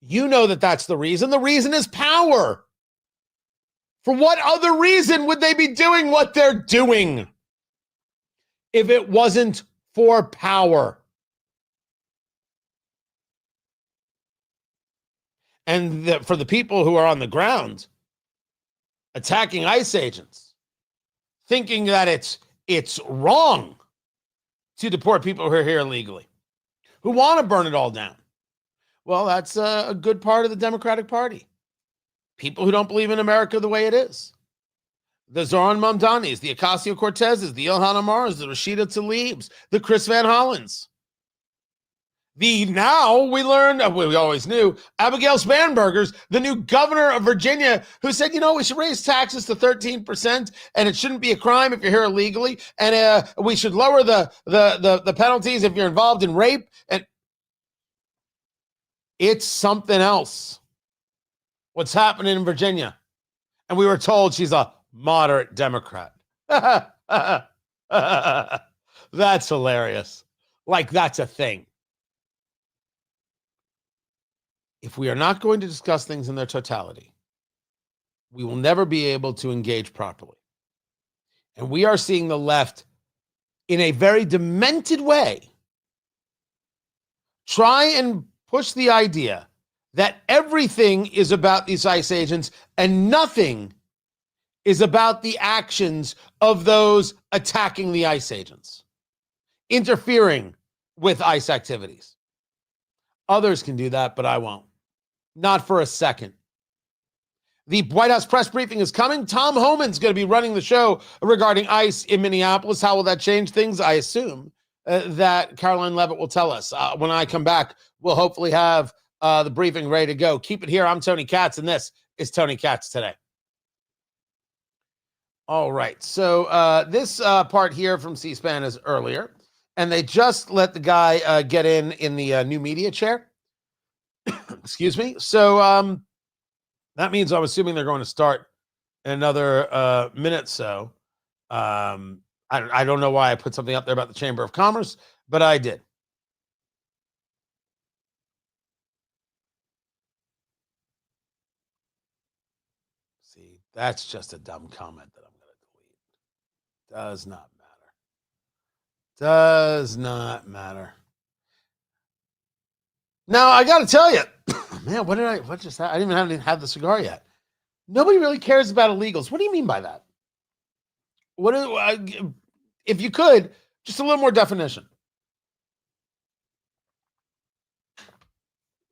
You know that that's the reason. The reason is power. For what other reason would they be doing what they're doing if it wasn't for power? And for the people who are on the ground attacking ICE agents, thinking that it's wrong to deport people who are here illegally, who want to burn it all down. Well, that's a good part of the Democratic Party. People who don't believe in America the way it is. The Zoran Mamdanis, the Ocasio-Cortezes, the Ilhan Omars, the Rashida Tlaibs, the Chris Van Hollens. Now we learned, we always knew, Abigail Spanberger's, the new governor of Virginia, who said, we should raise taxes to 13%, and it shouldn't be a crime if you're here illegally, and we should lower the penalties if you're involved in rape. And it's something else what's happening in Virginia. And we were told she's a moderate Democrat. That's hilarious. Like that's a thing. If we are not going to discuss things in their totality, we will never be able to engage properly. And we are seeing the left in a very demented way try and push the idea that everything is about these ICE agents and nothing is about the actions of those attacking the ICE agents, interfering with ICE activities. Others can do that, but I won't. Not for a second. The White House press briefing is coming. Tom Homan's going to be running the show regarding ICE in Minneapolis. How will that change things? I assume that Caroline Levitt will tell us. When I come back, we'll hopefully have the briefing ready to go. Keep it here. I'm Tony Katz, and this is Tony Katz Today. All right. So this part here from C-SPAN is earlier, and they just let the guy get in the new media chair. Excuse me. So that means I'm assuming they're going to start in another minute. So I don't know why I put something up there about the Chamber of Commerce, but I did. See, that's just a dumb comment that I'm going to delete. Does not matter. Does not matter. Now, I got to tell you, man, what just happened? I didn't even have the cigar yet. Nobody really cares about illegals. What do you mean by that? If you could, just a little more definition.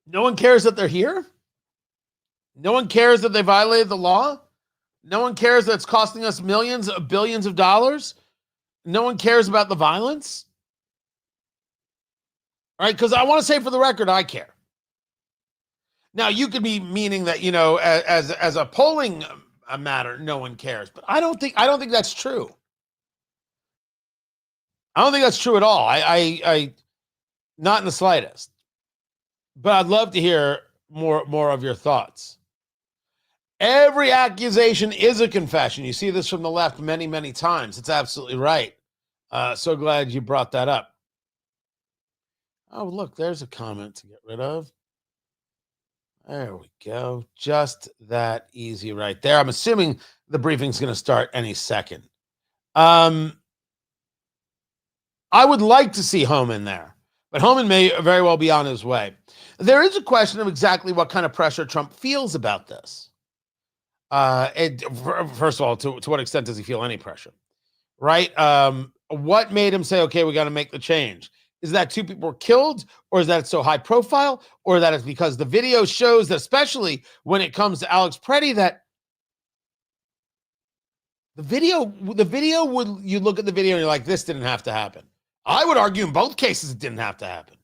No one cares that they're here? No one cares that they violated the law? No one cares that it's costing us millions of billions of dollars? No one cares about the violence? Right? Because I want to say for the record, I care. Now, you could be meaning that, as a polling matter, no one cares. But I don't think that's true. I don't think that's true at all. I not in the slightest. But I'd love to hear more of your thoughts. Every accusation is a confession. You see this from the left many, many times. It's absolutely right. So glad you brought that up. Oh, look, there's a comment to get rid of. There we go. Just that easy right there. I'm assuming the briefing's going to start any second. I would like to see Homan there, but Homan may very well be on his way. There is a question of exactly what kind of pressure Trump feels about this. First of all, to what extent does he feel any pressure? Right? What made him say, okay, we got to make the change? Is that 2 people were killed, or is that it's so high profile, or that it's because the video shows that, especially when it comes to Alex Preddy, that the video would, you look at the video and you're like, this didn't have to happen. I would argue in both cases it didn't have to happen.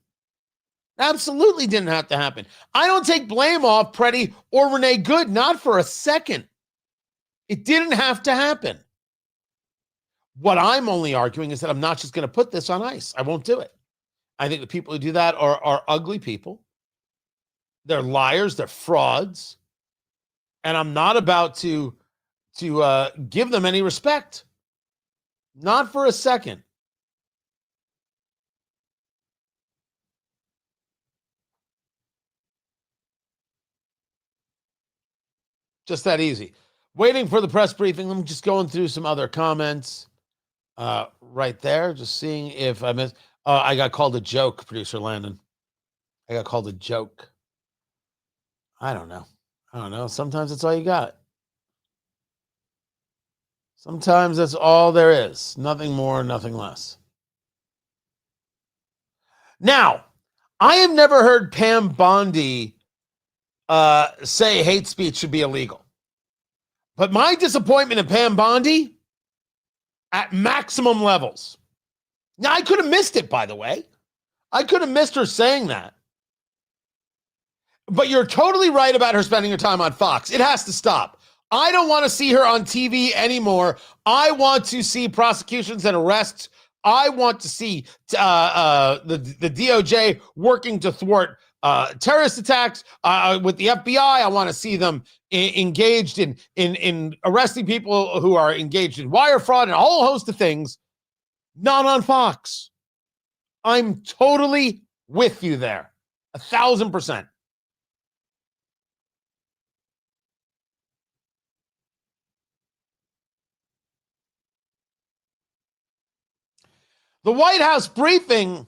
Absolutely didn't have to happen. I don't take blame off Preddy or Renee Good, not for a second. It didn't have to happen. What I'm only arguing is that I'm not just going to put this on ice. I won't do it. I think the people who do that are ugly people. They're liars. They're frauds. And I'm not about to give them any respect. Not for a second. Just that easy. Waiting for the press briefing. I'm just going through some other comments right there. Just seeing if I missed. I got called a joke, producer Landon. I got called a joke. I don't know. Sometimes that's all you got. Sometimes that's all there is. Nothing more, nothing less. Now, I have never heard Pam Bondi say hate speech should be illegal. But my disappointment in Pam Bondi at maximum levels. Now, I could have missed it, by the way. I could have missed her saying that. But you're totally right about her spending her time on Fox. It has to stop. I don't want to see her on TV anymore. I want to see prosecutions and arrests. I want to see the DOJ working to thwart terrorist attacks with the FBI. I want to see them engaged in arresting people who are engaged in wire fraud and a whole host of things. Not on Fox. I'm totally with you there. 1,000%. The White House briefing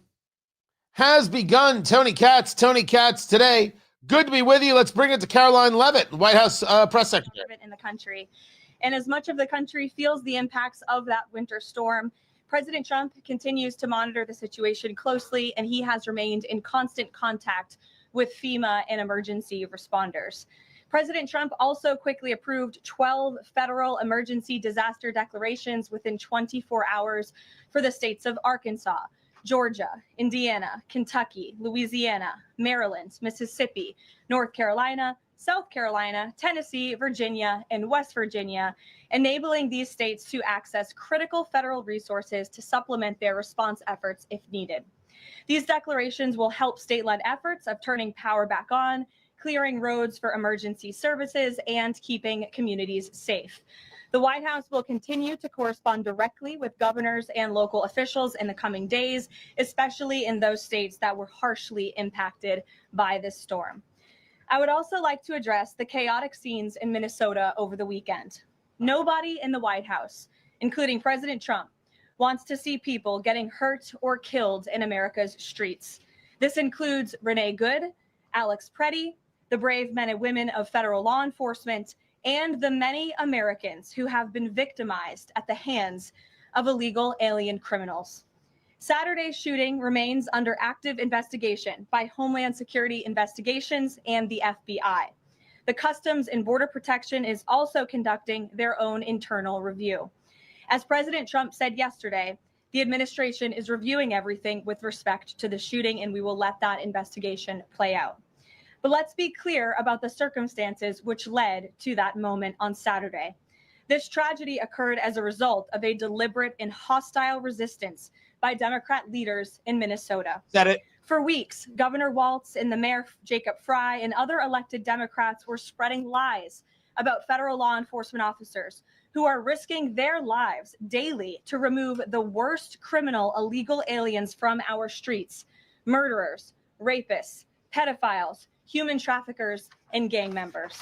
has begun. Tony Katz today. Good to be with you. Let's bring it to Caroline Leavitt, White House press secretary. In the country. And as much of the country feels the impacts of that winter storm, President Trump continues to monitor the situation closely, and he has remained in constant contact with FEMA and emergency responders. President Trump also quickly approved 12 federal emergency disaster declarations within 24 hours for the states of Arkansas, Georgia, Indiana, Kentucky, Louisiana, Maryland, Mississippi, North Carolina, South Carolina, Tennessee, Virginia, and West Virginia, enabling these states to access critical federal resources to supplement their response efforts if needed. These declarations will help state-led efforts of turning power back on, clearing roads for emergency services, and keeping communities safe. The White House will continue to correspond directly with governors and local officials in the coming days, especially in those states that were harshly impacted by this storm. I would also like to address the chaotic scenes in Minnesota over the weekend. Nobody in the White House, including President Trump, wants to see people getting hurt or killed in America's streets. This includes Renee Good, Alex Preddy, the brave men and women of federal law enforcement, and the many Americans who have been victimized at the hands of illegal alien criminals. Saturday's shooting remains under active investigation by Homeland Security Investigations and the FBI. The Customs and Border Protection is also conducting their own internal review. As President Trump said yesterday, the administration is reviewing everything with respect to the shooting, and we will let that investigation play out. But let's be clear about the circumstances which led to that moment on Saturday. This tragedy occurred as a result of a deliberate and hostile resistance by Democrat leaders in Minnesota. Said it. For weeks, Governor Walz and the Mayor Jacob Fry and other elected Democrats were spreading lies about federal law enforcement officers who are risking their lives daily to remove the worst criminal illegal aliens from our streets: murderers, rapists, pedophiles, human traffickers, and gang members.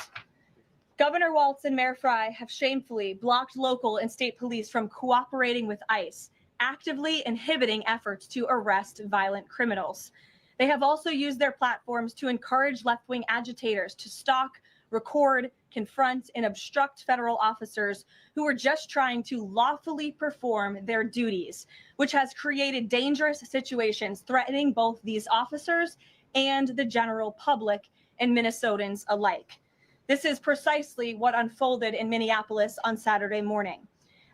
Governor Walz and Mayor Fry have shamefully blocked local and state police from cooperating with ICE, actively inhibiting efforts to arrest violent criminals. They have also used their platforms to encourage left-wing agitators to stalk, record, confront, and obstruct federal officers who are just trying to lawfully perform their duties, which has created dangerous situations threatening both these officers and the general public and Minnesotans alike. This is precisely what unfolded in Minneapolis on Saturday morning.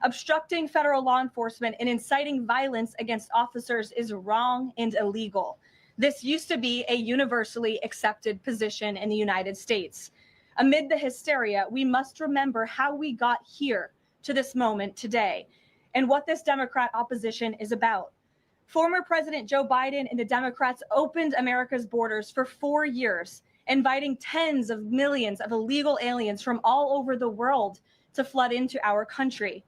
Obstructing federal law enforcement and inciting violence against officers is wrong and illegal. This used to be a universally accepted position in the United States. Amid the hysteria, we must remember how we got here to this moment today and what this Democrat opposition is about. Former President Joe Biden and the Democrats opened America's borders for 4 years, inviting tens of millions of illegal aliens from all over the world to flood into our country.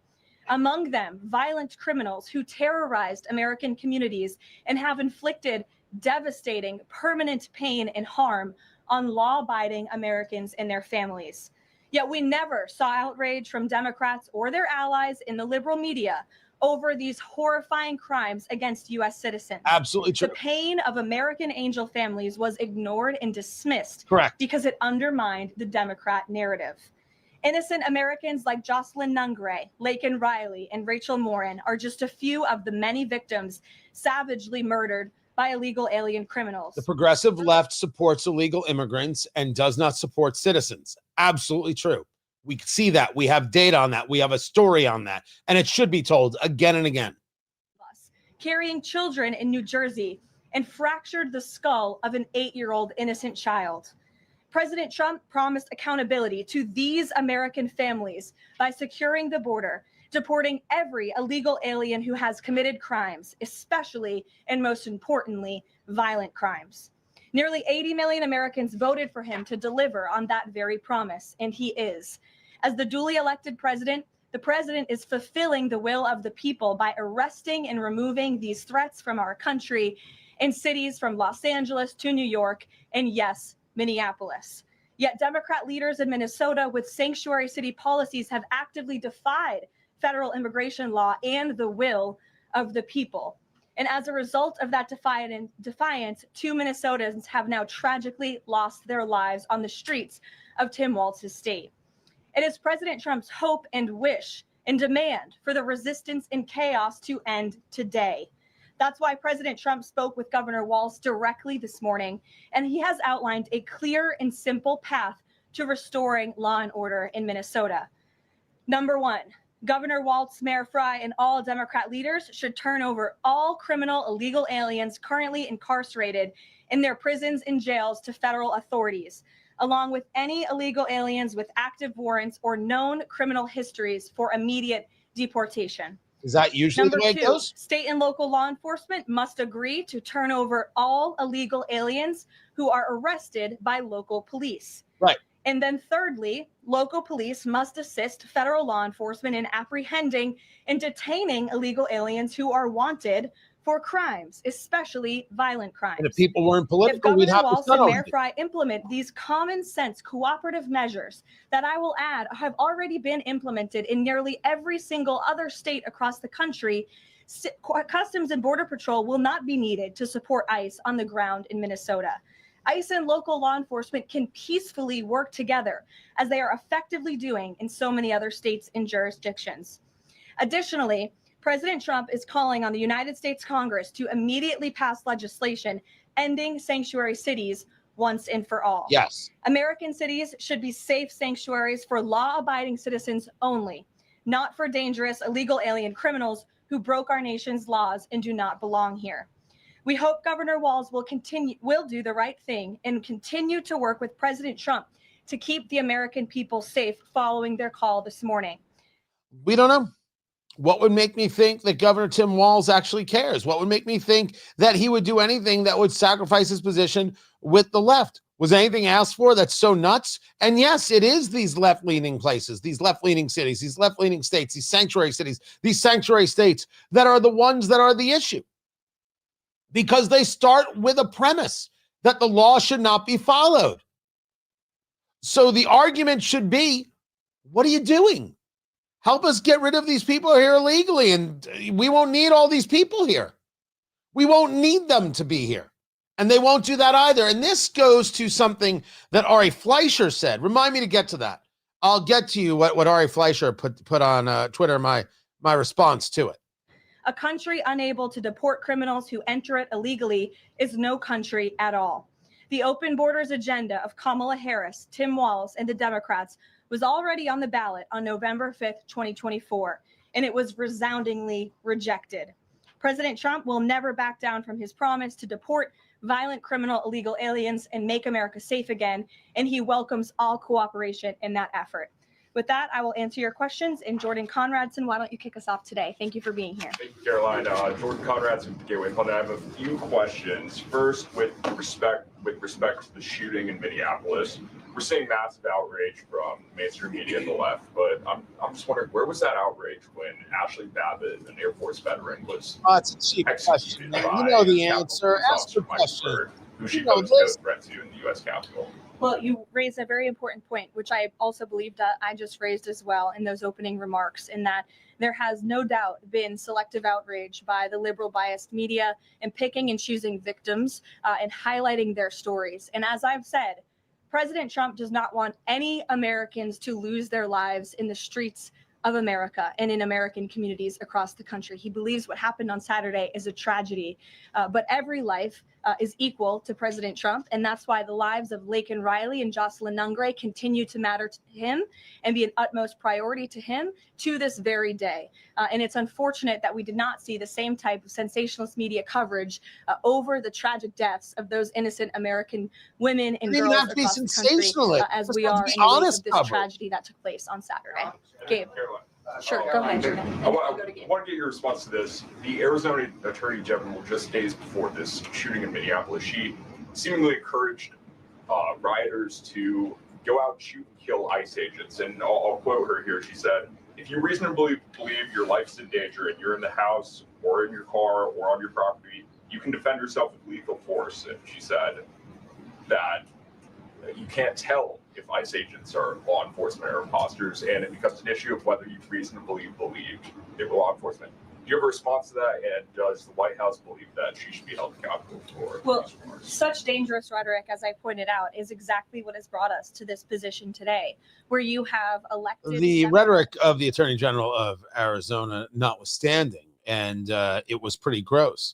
Among them, violent criminals who terrorized American communities and have inflicted devastating, permanent pain and harm on law-abiding Americans and their families. Yet we never saw outrage from Democrats or their allies in the liberal media over these horrifying crimes against U.S. citizens. Absolutely true. The pain of American angel families was ignored and dismissed. Correct. Because it undermined the Democrat narrative. Innocent Americans like Jocelyn Nungray, Laken Riley, and Rachel Morin are just a few of the many victims savagely murdered by illegal alien criminals. The progressive left supports illegal immigrants and does not support citizens. Absolutely true. We see that. We have data on that. We have a story on that. And it should be told again and again. Carrying children in New Jersey and fractured the skull of an 8-year-old innocent child. President Trump promised accountability to these American families by securing the border, deporting every illegal alien who has committed crimes, especially and most importantly, violent crimes. Nearly 80 million Americans voted for him to deliver on that very promise, and he is. As the duly elected president, the president is fulfilling the will of the people by arresting and removing these threats from our country in cities from Los Angeles to New York, and yes, Minneapolis. Yet Democrat leaders in Minnesota with sanctuary city policies have actively defied federal immigration law and the will of the people. And as a result of that defiance, 2 Minnesotans have now tragically lost their lives on the streets of Tim Walz's state. It is President Trump's hope and wish and demand for the resistance and chaos to end today. That's why President Trump spoke with Governor Walz directly this morning, and he has outlined a clear and simple path to restoring law and order in Minnesota. Number 1, Governor Walz, Mayor Fry, and all Democrat leaders should turn over all criminal illegal aliens currently incarcerated in their prisons and jails to federal authorities, along with any illegal aliens with active warrants or known criminal histories for immediate deportation. Is that usually Number the way it 2, goes? state and local law enforcement must agree to turn over all illegal aliens who are arrested by local police. Right. And then thirdly, local police must assist federal law enforcement in apprehending and detaining illegal aliens who are wanted for crimes, especially violent crimes. And if people weren't If political, we'd Governor have to Walz and settle Mayor it. Fry implement these common sense cooperative measures that I will add have already been implemented in nearly every single other state across the country, Customs and Border Patrol will not be needed to support ICE on the ground in Minnesota. ICE and local law enforcement can peacefully work together as they are effectively doing in so many other states and jurisdictions. Additionally, President Trump is calling on the United States Congress to immediately pass legislation ending sanctuary cities once and for all. Yes. American cities should be safe sanctuaries for law-abiding citizens only, not for dangerous illegal alien criminals who broke our nation's laws and do not belong here. We hope Governor Walz will do the right thing and continue to work with President Trump to keep the American people safe following their call this morning. We don't know. What would make me think that Governor Tim Walz actually cares? What would make me think that he would do anything that would sacrifice his position with the left? Was anything asked for that's so nuts? And yes, it is these left-leaning places, these left-leaning cities, these left-leaning states, these sanctuary cities, these sanctuary states that are the ones that are the issue. Because they start with a premise that the law should not be followed. So the argument should be, what are you doing? Help us get rid of these people here illegally, and we won't need all these people here. We won't need them to be here. And they won't do that either. And this goes to something that Ari Fleischer said. Remind me to get to that. I'll get to you what Ari Fleischer put on Twitter, my response to it. A country unable to deport criminals who enter it illegally is no country at all. The open borders agenda of Kamala Harris, Tim Walz, and the Democrats was already on the ballot on November 5th, 2024, and it was resoundingly rejected. President Trump will never back down from his promise to deport violent criminal illegal aliens and make America safe again, and he welcomes all cooperation in that effort. With that, I will answer your questions. And Jordan Conradson, why don't you kick us off today? Thank you for being here. Thank you, Caroline. Jordan Conradson with Gateway Pundit. I have a few questions. First, with respect to the shooting in Minneapolis, we're seeing massive outrage from mainstream media and the left, but I'm just wondering, where was that outrage when Ashley Babbitt, an Air Force veteran, was it's a cheap question, man. You know the answer. Ask the question. Who she posed no threat to in the U.S. Capitol? Well, you raise a very important point, which I also believe that I just raised as well in those opening remarks, in that there has no doubt been selective outrage by the liberal biased media and picking and choosing victims and highlighting their stories. And as I've said, President Trump does not want any Americans to lose their lives in the streets of America and in American communities across the country. He believes what happened on Saturday is a tragedy, but every life is equal to President Trump. And that's why the lives of Laken Riley and Jocelyn Nungray continue to matter to him and be an utmost priority to him to this very day. And it's unfortunate that we did not see the same type of sensationalist media coverage over the tragic deaths of those innocent American women and girls across the country as we are in the wake of this tragedy that took place on Saturday. Gabe. Sure, go ahead. I want to get your response to this. The Arizona Attorney General, just days before this shooting in Minneapolis, she seemingly encouraged rioters to go out and shoot and kill ICE agents. And I'll quote her here. She said, "If you reasonably believe your life's in danger and you're in the house or in your car or on your property, you can defend yourself with lethal force." And she said that you can't tell if ICE agents are law enforcement or imposters, and it becomes an issue of whether you reasonably believe they were law enforcement. Do you have a response to that, and does the White House believe that she should be held accountable for? Well, such dangerous rhetoric, as I pointed out, is exactly what has brought us to this position today, where you have elected... The rhetoric of the Attorney General of Arizona notwithstanding, and it was pretty gross.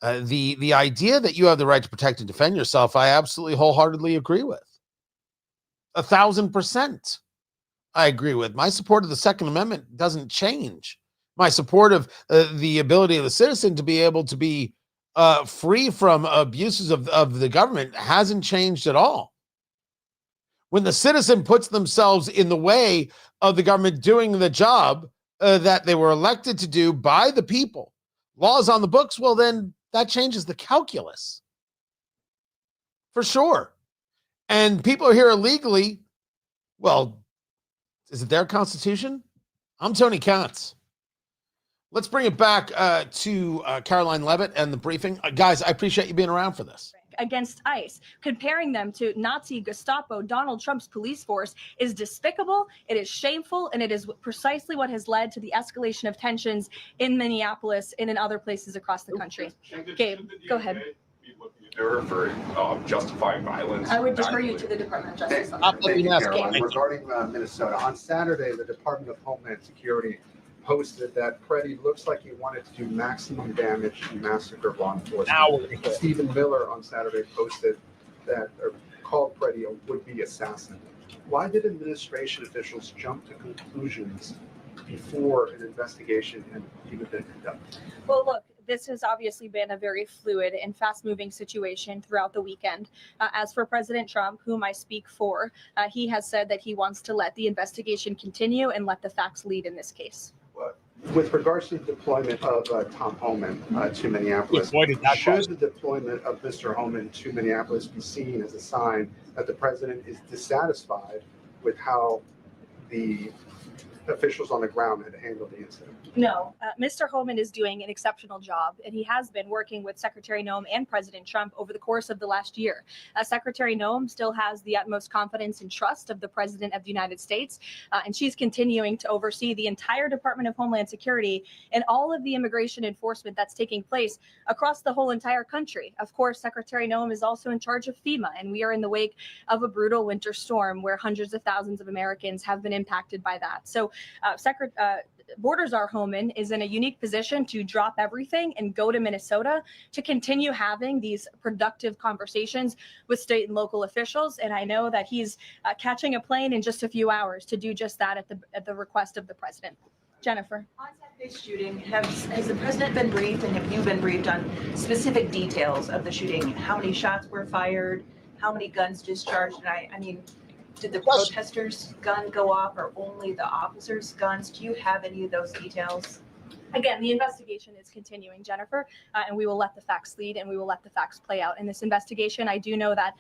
The idea that you have the right to protect and defend yourself, I absolutely wholeheartedly agree with. 1,000%. I agree with. My support of the Second Amendment doesn't change. My support of the ability of the citizen to be able to be free from abuses of the government hasn't changed at all. When the citizen puts themselves in the way of the government doing the job that they were elected to do by the people, laws on the books, well, then that changes the calculus. For sure. And people are here illegally. Well, is it their constitution? I'm Tony Katz. Let's bring it back to Caroline Levitt and the briefing. Guys, I appreciate you being around for this. Against ICE, comparing them to Nazi Gestapo, Donald Trump's police force, is despicable, it is shameful, and it is precisely what has led to the escalation of tensions in Minneapolis and in other places across the country. Gabe, go ahead. For justifying violence. I would defer you to the Department of Justice. Thank you, Caroline. Regarding Minnesota, on Saturday, the Department of Homeland Security posted that Preddy looks like he wanted to do maximum damage and massacre law enforcement. Stephen Miller on Saturday posted that, or called Preddy a would-be assassin. Why did administration officials jump to conclusions before an investigation had even been conducted? Well, look, this has obviously been a very fluid and fast-moving situation throughout the weekend. As for President Trump, whom I speak for, he has said that he wants to let the investigation continue and let the facts lead in this case. Well, With regards to the deployment of Tom Homan to Minneapolis, should the deployment of Mr. Homan to Minneapolis be seen as a sign that the president is dissatisfied with how the officials on the ground had handled the incident? No, Mr. Homan is doing an exceptional job, and he has been working with Secretary Noem and President Trump over the course of the last year. Secretary Noem still has the utmost confidence and trust of the President of the United States, and she's continuing to oversee the entire Department of Homeland Security and all of the immigration enforcement that's taking place across the whole entire country. Of course, Secretary Noem is also in charge of FEMA, and we are in the wake of a brutal winter storm where hundreds of thousands of Americans have been impacted by that. So Border Czar Homan is in a unique position to drop everything and go to Minnesota to continue having these productive conversations with state and local officials. And I know that he's catching a plane in just a few hours to do just that at the request of the president. Jennifer. On Saturday's shooting, has the president been briefed, and have you been briefed on specific details of the shooting? How many shots were fired? How many guns discharged? And I mean, did the protesters' gun go off, or only the officers' guns? Do you have any of those details? Again, the investigation is continuing, Jennifer, and we will let the facts lead, and we will let the facts play out in this investigation. I do know that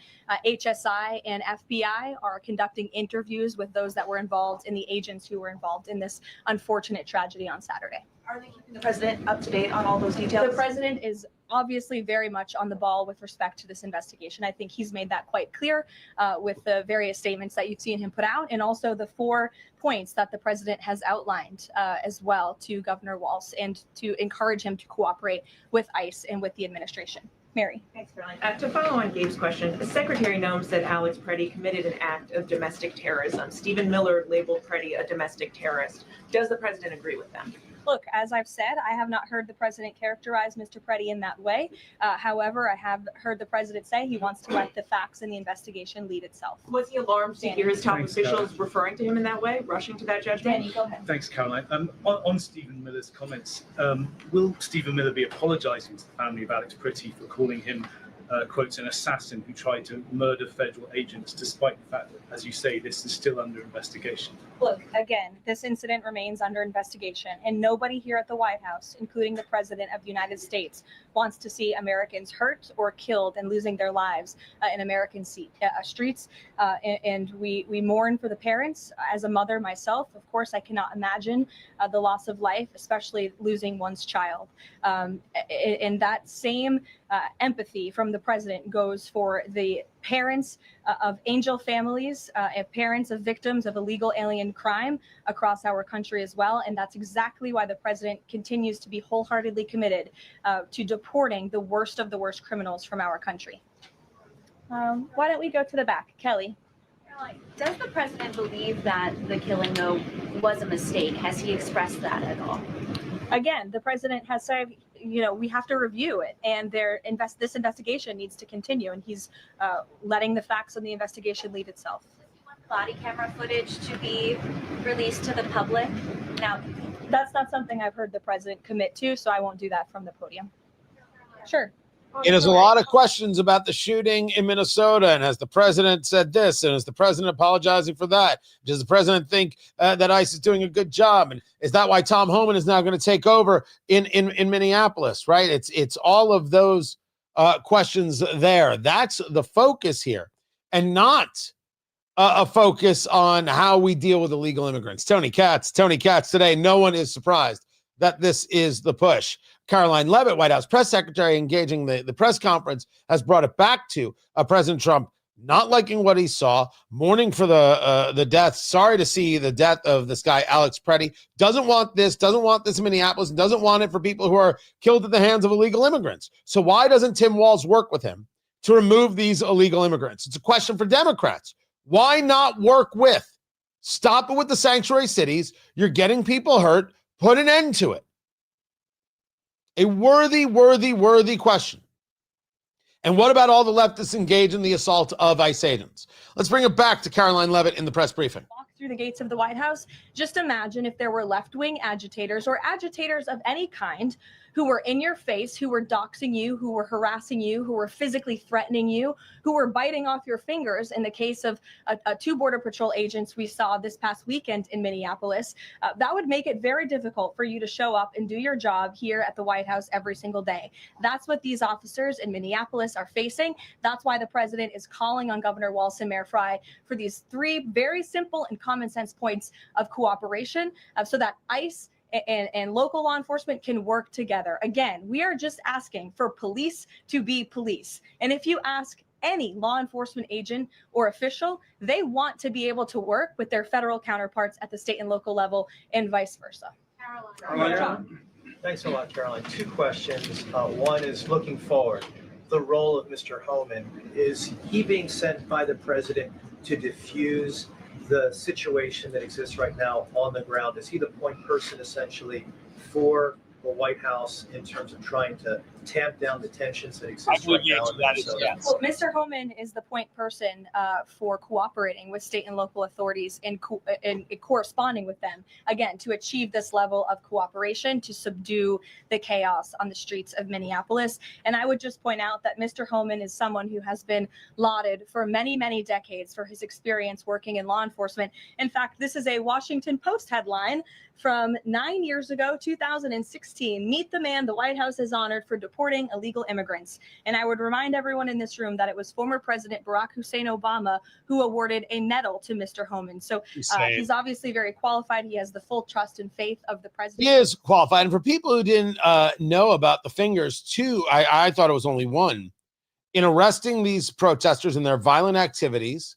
HSI and FBI are conducting interviews with those that were involved and the agents who were involved in this unfortunate tragedy on Saturday. Are they keeping the president up to date on all those details? The president is obviously very much on the ball with respect to this investigation. I think he's made that quite clear with the various statements that you've seen him put out, and also the 4 points that the president has outlined as well to Governor Walz, and to encourage him to cooperate with ICE and with the administration. Mary. Thanks, Caroline. To follow on Gabe's question, Secretary Noem said Alex Preddy committed an act of domestic terrorism. Stephen Miller labeled Preddy a domestic terrorist. Does the president agree with them? Look, as I've said, I have not heard the president characterize Mr. Preddy in that way. However, I have heard the president say he wants to let the facts in the investigation lead itself. Was he alarmed to hear his top officials referring to him in that way, rushing to that judgment? Danny, go ahead. Thanks, Caroline. On Stephen Miller's comments, will Stephen Miller be apologising to the family of Alex Preddy for calling him, quotes, an assassin who tried to murder federal agents, despite the fact that, as you say, this is still under investigation? Look, again, this incident remains under investigation, and nobody here at the White House, including the President of the United States, wants to see Americans hurt or killed and losing their lives in American streets. And we mourn for the parents. As a mother myself, of course, I cannot imagine the loss of life, especially losing one's child. And that same empathy from the president goes for the parents of angel families, and parents of victims of illegal alien crime across our country as well. And that's exactly why the president continues to be wholeheartedly committed to deporting the worst of the worst criminals from our country. Why don't we go to the back? Kelly. Does the president believe that the killing, though, was a mistake? Has he expressed that at all? Again, the president has said, you know, we have to review it, and this investigation needs to continue, and he's letting the facts of the investigation lead itself. Does he want body camera footage to be released to the public? Now, that's not something I've heard the president commit to, so I won't do that from the podium. Sure. There's a lot of questions about the shooting in Minnesota, and has the president said this, and is the president apologizing for that? Does the president think that ICE is doing a good job, and is that why Tom Homan is now going to take over in Minneapolis? Right? It's all of those questions there. That's the focus here, and not a focus on how we deal with illegal immigrants. Tony Katz today. No one is surprised that this is the push. Caroline Leavitt, White House press secretary, engaging the press conference, has brought it back to President Trump not liking what he saw, mourning for the death, sorry to see the death of this guy, Alex Preddy, doesn't want this in Minneapolis, and doesn't want it for people who are killed at the hands of illegal immigrants. So why doesn't Tim Walz work with him to remove these illegal immigrants? It's a question for Democrats. Why not work with? Stop it with the sanctuary cities. You're getting people hurt. Put an end to it. A worthy question. And what about all the leftists engaged in the assault of ICE agents? Let's bring it back to Caroline Leavitt in the press briefing. through the gates of the White House, just imagine if there were left-wing agitators or agitators of any kind who were in your face, who were doxing you, who were harassing you, who were physically threatening you, who were biting off your fingers. In the case of two Border Patrol agents we saw this past weekend in Minneapolis, that would make it very difficult for you to show up and do your job here at the White House every single day. That's what these officers in Minneapolis are facing. That's why the president is calling on Governor Walz and Mayor Frey for these three very simple and common sense points of cooperation so that ICE and local law enforcement can work together. Again, we are just asking for police to be police. And if you ask any law enforcement agent or official, they want to be able to work with their federal counterparts at the state and local level and vice versa. Caroline. Thanks a lot, Caroline. Two questions. One is looking forward. The role of Mr. Homan. Is he being sent by the president to diffuse the situation that exists right now on the ground? Is he the point person essentially for the White House in terms of trying to tamp down the tensions that exist right now? Well, Mr. Homan is the point person for cooperating with state and local authorities and corresponding with them, again, to achieve this level of cooperation to subdue the chaos on the streets of Minneapolis. And I would just point out that Mr. Homan is someone who has been lauded for many, many decades for his experience working in law enforcement. In fact, this is a Washington Post headline from 9 years ago, 2016. Meet the man the White House has honored for deporting illegal immigrants. And I would remind everyone in this room that it was former President Barack Hussein Obama who awarded a medal to Mr. Homan. So he's obviously very qualified. He has the full trust and faith of the president. He is qualified. And for people who didn't know about the fingers, too, I thought it was only one. In arresting these protesters and their violent activities,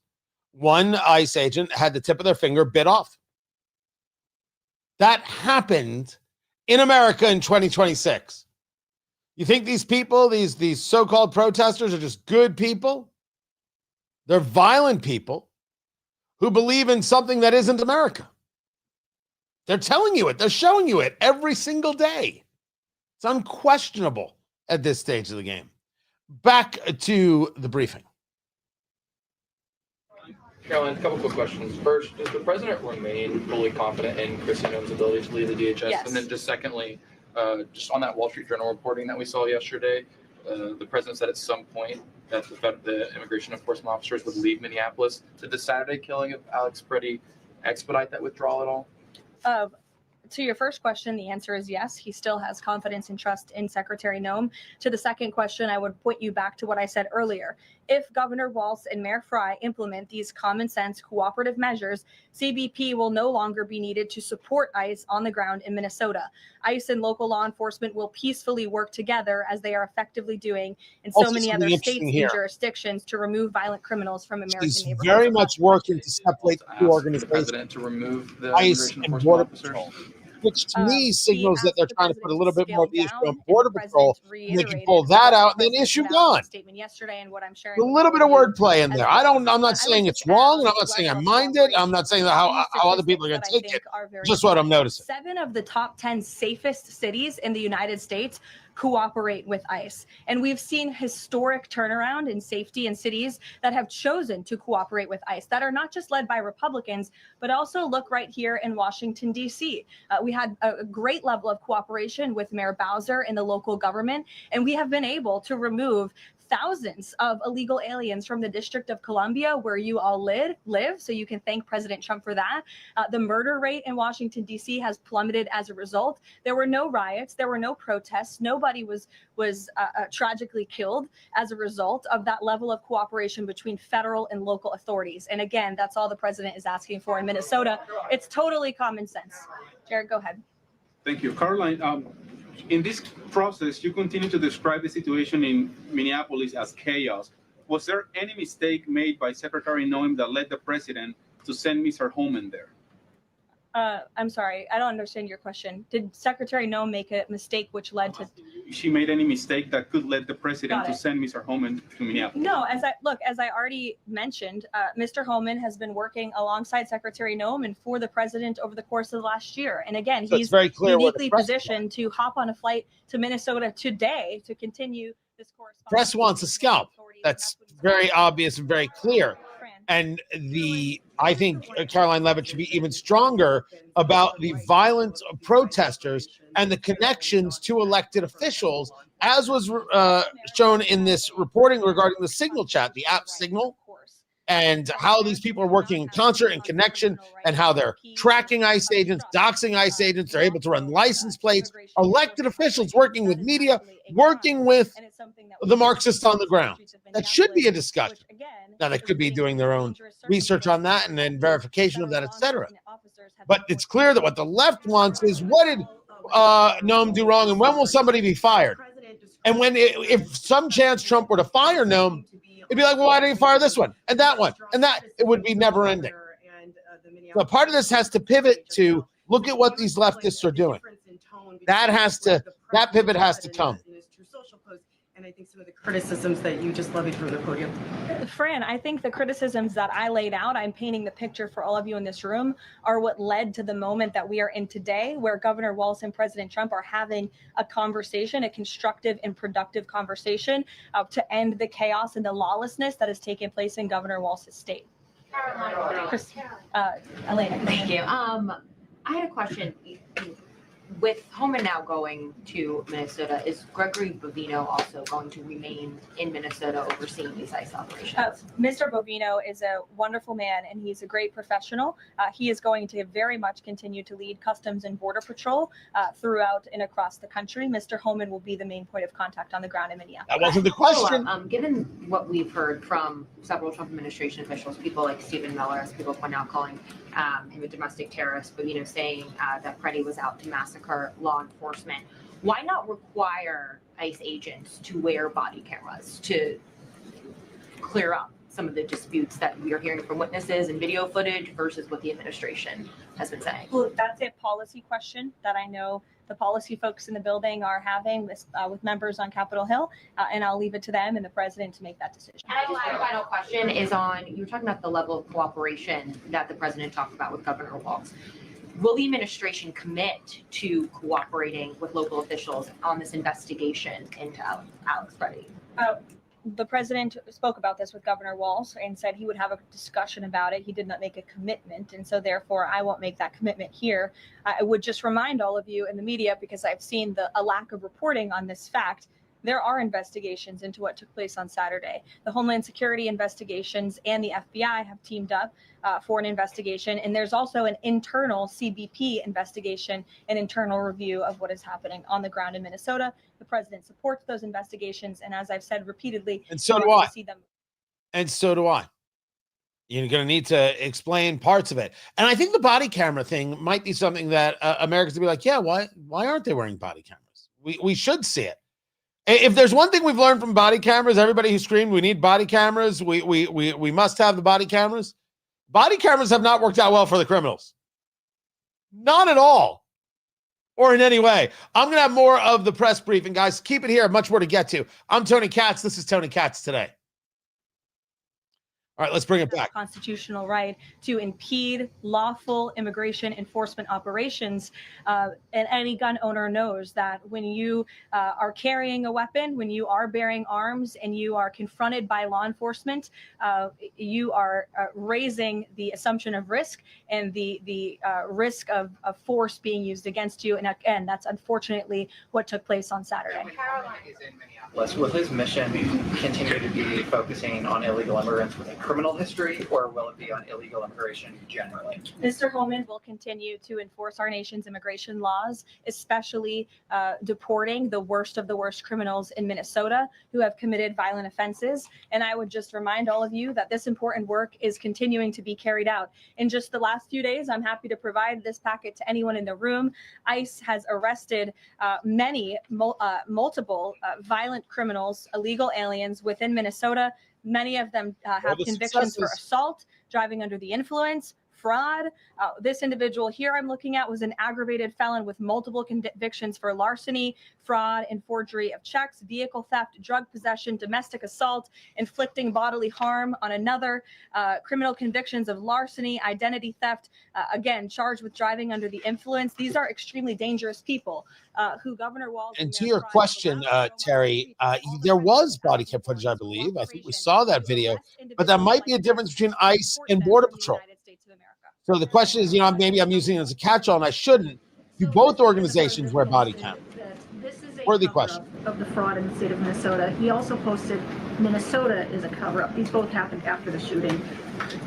one ICE agent had the tip of their finger bit off. That happened in America in 2026. You think these people, these so-called protesters, are just good people? They're violent people who believe in something that isn't America. They're telling you it. They're showing you it every single day. It's unquestionable at this stage of the game. Back to the briefing. Caroline, a couple quick questions. First, does the president remain fully confident in Kristi Noem's ability to lead the DHS? Yes. And then just secondly, just on that Wall Street Journal reporting that we saw yesterday, the president said at some point that the immigration enforcement officers would leave Minneapolis. Did the Saturday killing of Alex Preddy expedite that withdrawal at all? To your first question, the answer is yes. He still has confidence and trust in Secretary Noem. To the second question, I would point you back to what I said earlier. If Governor Walz and Mayor Frey implement these common sense cooperative measures, CBP will no longer be needed to support ICE on the ground in Minnesota. ICE and local law enforcement will peacefully work together as they are effectively doing in so many other states and jurisdictions to remove violent criminals from American He's neighborhoods. very much working to separate the two organizations, the president to remove the ICE immigration and enforcement Border officers? Patrol, which to me signals that they're trying to put a little bit more of the issue on Border Patrol, and they can pull that out and then issue gone. Statement yesterday and what I'm sharing. A little bit of wordplay in there. I'm not saying it's wrong, and I'm not saying I mind it. I'm not saying that how other people are going to take it. Just what I'm noticing. 7 of the top 10 safest cities in the United States cooperate with ICE. And we've seen historic turnaround in safety in cities that have chosen to cooperate with ICE, that are not just led by Republicans, but also look right here in Washington, D.C. We had a great level of cooperation with Mayor Bowser in the local government, and we have been able to remove thousands of illegal aliens from the District of Columbia, where you all live. So you can thank President Trump for that. The murder rate in Washington, D.C. has plummeted as a result. There were no riots. There were no protests. Nobody was tragically killed as a result of that level of cooperation between federal and local authorities. And again, that's all the president is asking for in Minnesota. It's totally common sense. Jared, go ahead. Thank you. Caroline, in this process, you continue to describe the situation in Minneapolis as chaos. Was there any mistake made by Secretary Noem that led the president to send Mr. Homan there? I'm sorry, I don't understand your question. Did Secretary Noem make a mistake which led to... She made any mistake that could lead the president to send Mr. Homan to Minneapolis? No, as I already mentioned, Mr. Homan has been working alongside Secretary Noem and for the president over the course of the last year. And again, So he's very clear uniquely positioned to hop on a flight to Minnesota today to continue this correspondence. Press wants a scalp. That's very obvious and very clear. And I think Caroline Leavitt should be even stronger about the violence of protesters and the connections to elected officials, as was shown in this reporting regarding the Signal chat, the app Signal, and how these people are working in concert and connection, and how they're tracking ICE agents, doxing ICE agents. They're able to run license plates. Elected officials working with media, working with the Marxists on the ground. That should be a discussion. Now, they could be doing their own research on that and then verification of that, etc. But it's clear that what the left wants is, what did Noam do wrong, and when will somebody be fired? And if some chance Trump were to fire Noam, it'd be like, well, why didn't you fire this one and that one and that? It would be never ending. So part of this has to pivot to look at what these leftists are doing. That pivot has to come. And I think some of the criticisms that you just levied from the podium. Fran, I think the criticisms that I laid out, I'm painting the picture for all of you in this room, are what led to the moment that we are in today, where Governor Walz and President Trump are having a conversation, a constructive and productive conversation to end the chaos and the lawlessness that has taken place in Governor Walz's state. Elena, thank you. I had a question. With Homan now going to Minnesota, is Gregory Bovino also going to remain in Minnesota overseeing these ICE operations? Mr. Bovino is a wonderful man, and he's a great professional. He is going to very much continue to lead Customs and Border Patrol throughout and across the country. Mr. Homan will be the main point of contact on the ground in Minneapolis. That wasn't the question. Given what we've heard from several Trump administration officials, people like Stephen Miller, as people point out, calling him a domestic terrorist, Bovino saying that Preddy was out to massacre law enforcement. Why not require ICE agents to wear body cameras to clear up some of the disputes that we are hearing from witnesses and video footage versus what the administration has been saying? Well, that's a policy question that I know the policy folks in the building are having with members on Capitol Hill, and I'll leave it to them and the president to make that decision. And my final question is on, you were talking about the level of cooperation that the president talked about with Governor Walz. Will the administration commit to cooperating with local officials on this investigation into Alex Preddy? The president spoke about this with Governor Walz and said he would have a discussion about it. He did not make a commitment, and so therefore I won't make that commitment here. I would just remind all of you in the media, because I've seen a lack of reporting on this fact, there are investigations into what took place on Saturday. The Homeland Security investigations and the FBI have teamed up for an investigation. And there's also an internal CBP investigation, an internal review of what is happening on the ground in Minnesota. The president supports those investigations. And as I've said repeatedly, and so do I. And so do I. You're going to need to explain parts of it. And I think the body camera thing might be something that Americans will be like, yeah, why aren't they wearing body cameras? We should see it. If there's one thing we've learned from body cameras, everybody who screamed, we need body cameras, we must have the body cameras. Body cameras have not worked out well for the criminals. Not at all. Or in any way. I'm going to have more of the press briefing, guys. Keep it here. Much more to get to. I'm Tony Katz. This is Tony Katz Today. All right, let's bring it back. Constitutional right to impede lawful immigration enforcement operations. And any gun owner knows that when you are carrying a weapon, when you are bearing arms and you are confronted by law enforcement, you are raising the assumption of risk and the risk of force being used against you. And again, that's unfortunately what took place on Saturday. Will his mission continue to be focusing on illegal immigrants with a criminal history, or will it be on illegal immigration generally? Mr. Homan will continue to enforce our nation's immigration laws, especially deporting the worst of the worst criminals in Minnesota who have committed violent offenses. And I would just remind all of you that this important work is continuing to be carried out. In just the last few days, I'm happy to provide this packet to anyone in the room. ICE has arrested multiple violent criminals, illegal aliens within Minnesota. Many of them have convictions for assault, driving under the influence, fraud. This individual here I'm looking at was an aggravated felon with multiple convictions for larceny, fraud, and forgery of checks, vehicle theft, drug possession, domestic assault, inflicting bodily harm on another, criminal convictions of larceny, identity theft, again, charged with driving under the influence. These are extremely dangerous people who Governor Walz. And to your question, Terry, there was body cam footage, I believe. I think we saw that video, but there might be a difference between ICE and Border Patrol. So the question is, maybe I'm using it as a catch-all, and I shouldn't. Do both organizations wear body cam? This is a Worthy cover-up question. of the fraud in the state of Minnesota. He also posted Minnesota is a cover-up. These both happened after the shooting.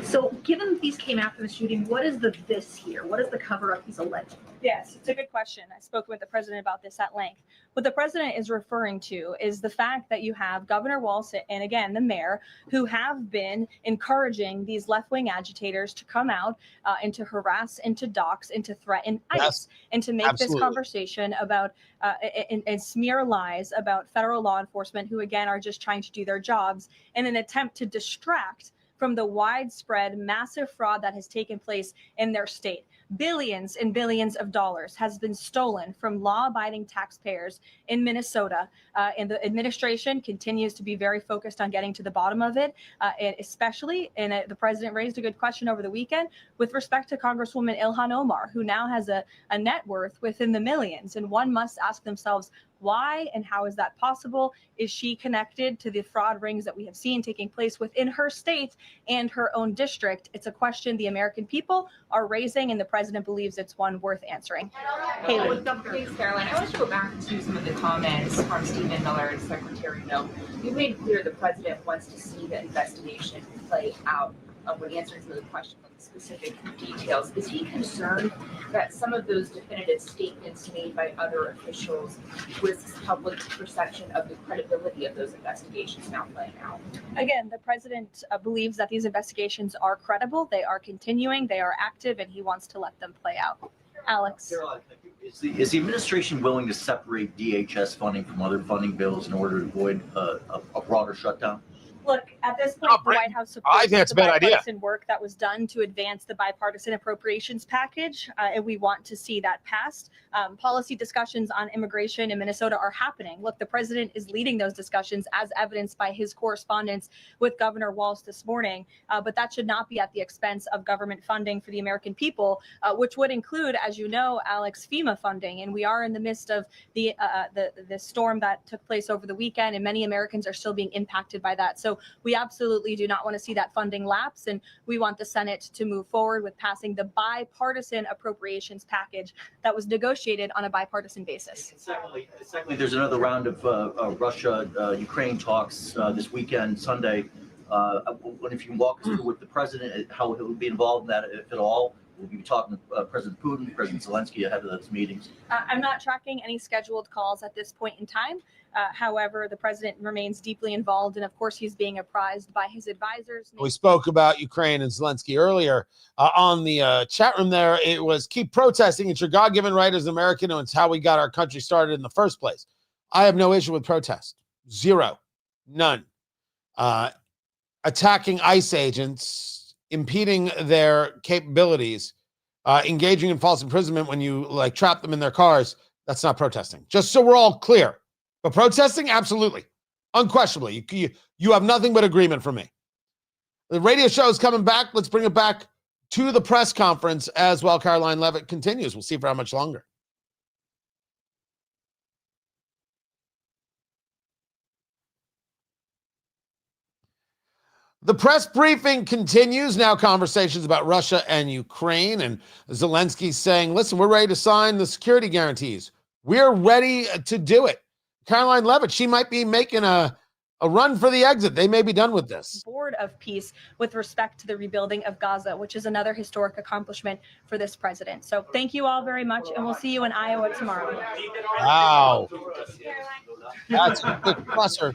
So given these came after the shooting, what is the this here? What is the cover-up he's alleged? Yes, it's a good question. I spoke with the president about this at length. What the president is referring to is the fact that you have Governor Walz and, again, the mayor, who have been encouraging these left-wing agitators to come out and to harass and to dox and to threaten ICE and to make this conversation about and smear lies about federal law enforcement who, again, are just trying to do their jobs in an attempt to distract from the widespread massive fraud that has taken place in their state. Billions and billions of dollars has been stolen from law-abiding taxpayers in Minnesota, and the administration continues to be very focused on getting to the bottom of it, and especially, and the president raised a good question over the weekend with respect to Congresswoman Ilhan Omar, who now has a net worth within the millions, and one must ask themselves, why and how is that possible? Is she connected to the fraud rings that we have seen taking place within her state and her own district? It's a question the American people are raising, and the president believes it's one worth answering. Haley. Thanks, Caroline. I want to go back to some of the comments from Stephen Miller and Secretary No. You made clear the president wants to see the investigation play out when answering some of the questions on the specific details. Is he concerned that some of those definitive statements made by other officials risks public perception of the credibility of those investigations now playing out? Again, the president believes that these investigations are credible, they are continuing, they are active, and he wants to let them play out. Alex. Caroline, is the administration willing to separate DHS funding from other funding bills in order to avoid a broader shutdown? Look, at this point, the White House supports the bipartisan work that was done to advance the bipartisan appropriations package, and we want to see that passed. Policy discussions on immigration in Minnesota are happening. Look, the president is leading those discussions as evidenced by his correspondence with Governor Walz this morning, but that should not be at the expense of government funding for the American people, which would include, as you know, Alex, FEMA funding, and we are in the midst of the storm that took place over the weekend, and many Americans are still being impacted by that. So we absolutely do not want to see that funding lapse, and we want the Senate to move forward with passing the bipartisan appropriations package that was negotiated on a bipartisan basis. Secondly, there's another round of Russia-Ukraine talks this weekend, Sunday. If you can walk us through with the president, how he would be involved in that, if at all. We'll be talking to President Putin, President Zelensky ahead of those meetings. I'm not tracking any scheduled calls at this point in time. However, the president remains deeply involved, and of course, he's being apprised by his advisors. We spoke about Ukraine and Zelensky earlier on the chat room there. It was keep protesting. It's your God-given right as an American, and it's how we got our country started in the first place. I have no issue with protest. Zero. None. Attacking ICE agents, impeding their capabilities, engaging in false imprisonment when you trap them in their cars, that's not protesting. Just so we're all clear. But protesting, absolutely. Unquestionably. You have nothing but agreement from me. The radio show is coming back. Let's bring it back to the press conference as well. Caroline Levitt continues. We'll see for how much longer. The press briefing continues. Now conversations about Russia and Ukraine, and Zelensky saying, listen, we're ready to sign the security guarantees. We're ready to do it. Caroline Levitt, she might be making a run for the exit. They may be done with this. Board of peace with respect to the rebuilding of Gaza, which is another historic accomplishment for this president. So thank you all very much, and we'll see you in Iowa tomorrow. Wow. That's a quick presser.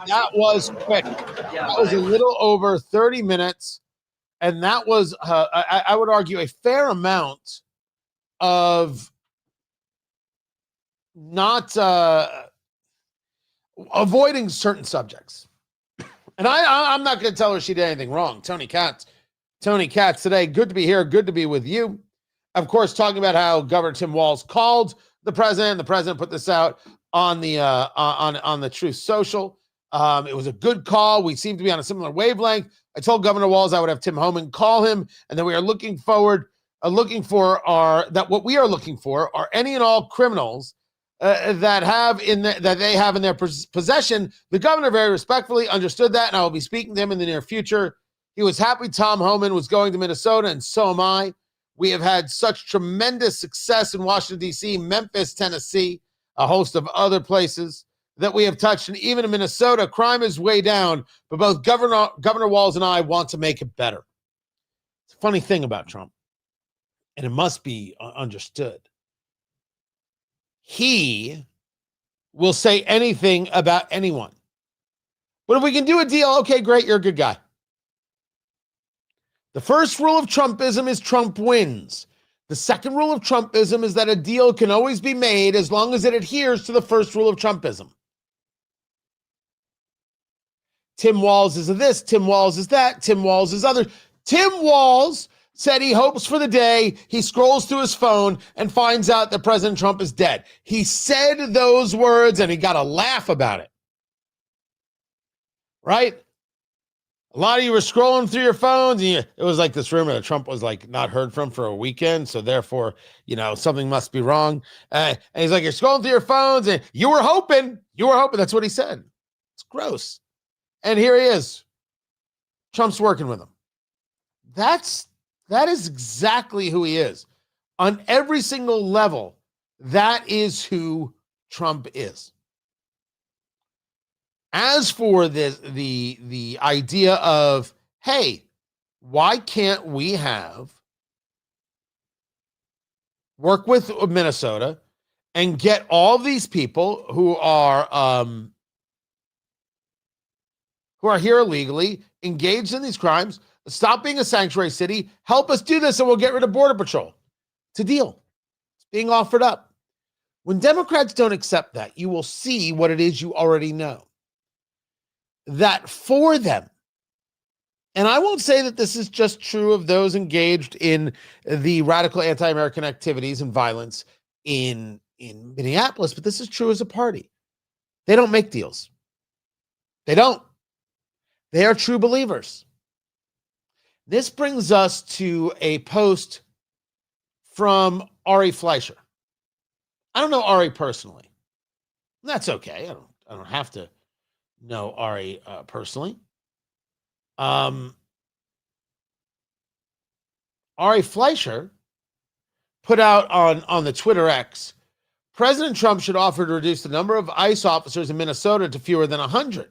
That was quick. That was a little over 30 minutes. And that was, I would argue, a fair amount of not avoiding certain subjects. And I'm not going to tell her she did anything wrong. Tony Katz Tony Katz today. Good to be here. Good to be with you. Of course, talking about how Governor Tim Walz called the president. The president put this out on the on the Truth Social. It was a good call. We seem to be on a similar wavelength. I told Governor Walz I would have Tim Homan call him, and that we are looking for any and all criminals that they have in their possession. The governor very respectfully understood that, and I will be speaking to him in the near future. He was happy Tom Homan was going to Minnesota, and so am I. We have had such tremendous success in Washington, D.C., Memphis, Tennessee, a host of other places that we have touched. And even in Minnesota, crime is way down, but both Governor Walz and I want to make it better. It's a funny thing about Trump, and it must be understood. He will say anything about anyone. But if we can do a deal, okay, great, you're a good guy. The first rule of Trumpism is Trump wins. The second rule of Trumpism is that a deal can always be made as long as it adheres to the first rule of Trumpism. Tim Walz is this, Tim Walz is that, Tim Walz is other. Tim Walz said he hopes for the day he scrolls through his phone and finds out that President Trump is dead. He said those words and he got a laugh about it. Right? A lot of you were scrolling through your phones, and it was like this rumor that Trump was like not heard from for a weekend, so therefore, something must be wrong. And he's like, you're scrolling through your phones, and you were hoping. That's what he said. It's gross. And here he is. Trump's working with him. That is exactly who he is. On every single level, that is who Trump is. As for the idea of, hey, why can't we work with Minnesota and get all these people who are here illegally, engaged in these crimes, stop being a sanctuary city, help us do this, and we'll get rid of Border Patrol. It's a deal. It's being offered up. When Democrats don't accept that, you will see what it is you already know. That for them, and I won't say that this is just true of those engaged in the radical anti-American activities and violence in Minneapolis, but this is true as a party. They don't make deals. They don't. They are true believers. This brings us to a post from Ari Fleischer. I don't know Ari personally. That's okay. I don't have to know Ari personally. Ari Fleischer put out on the Twitter X, President Trump should offer to reduce the number of ICE officers in Minnesota to fewer than 100.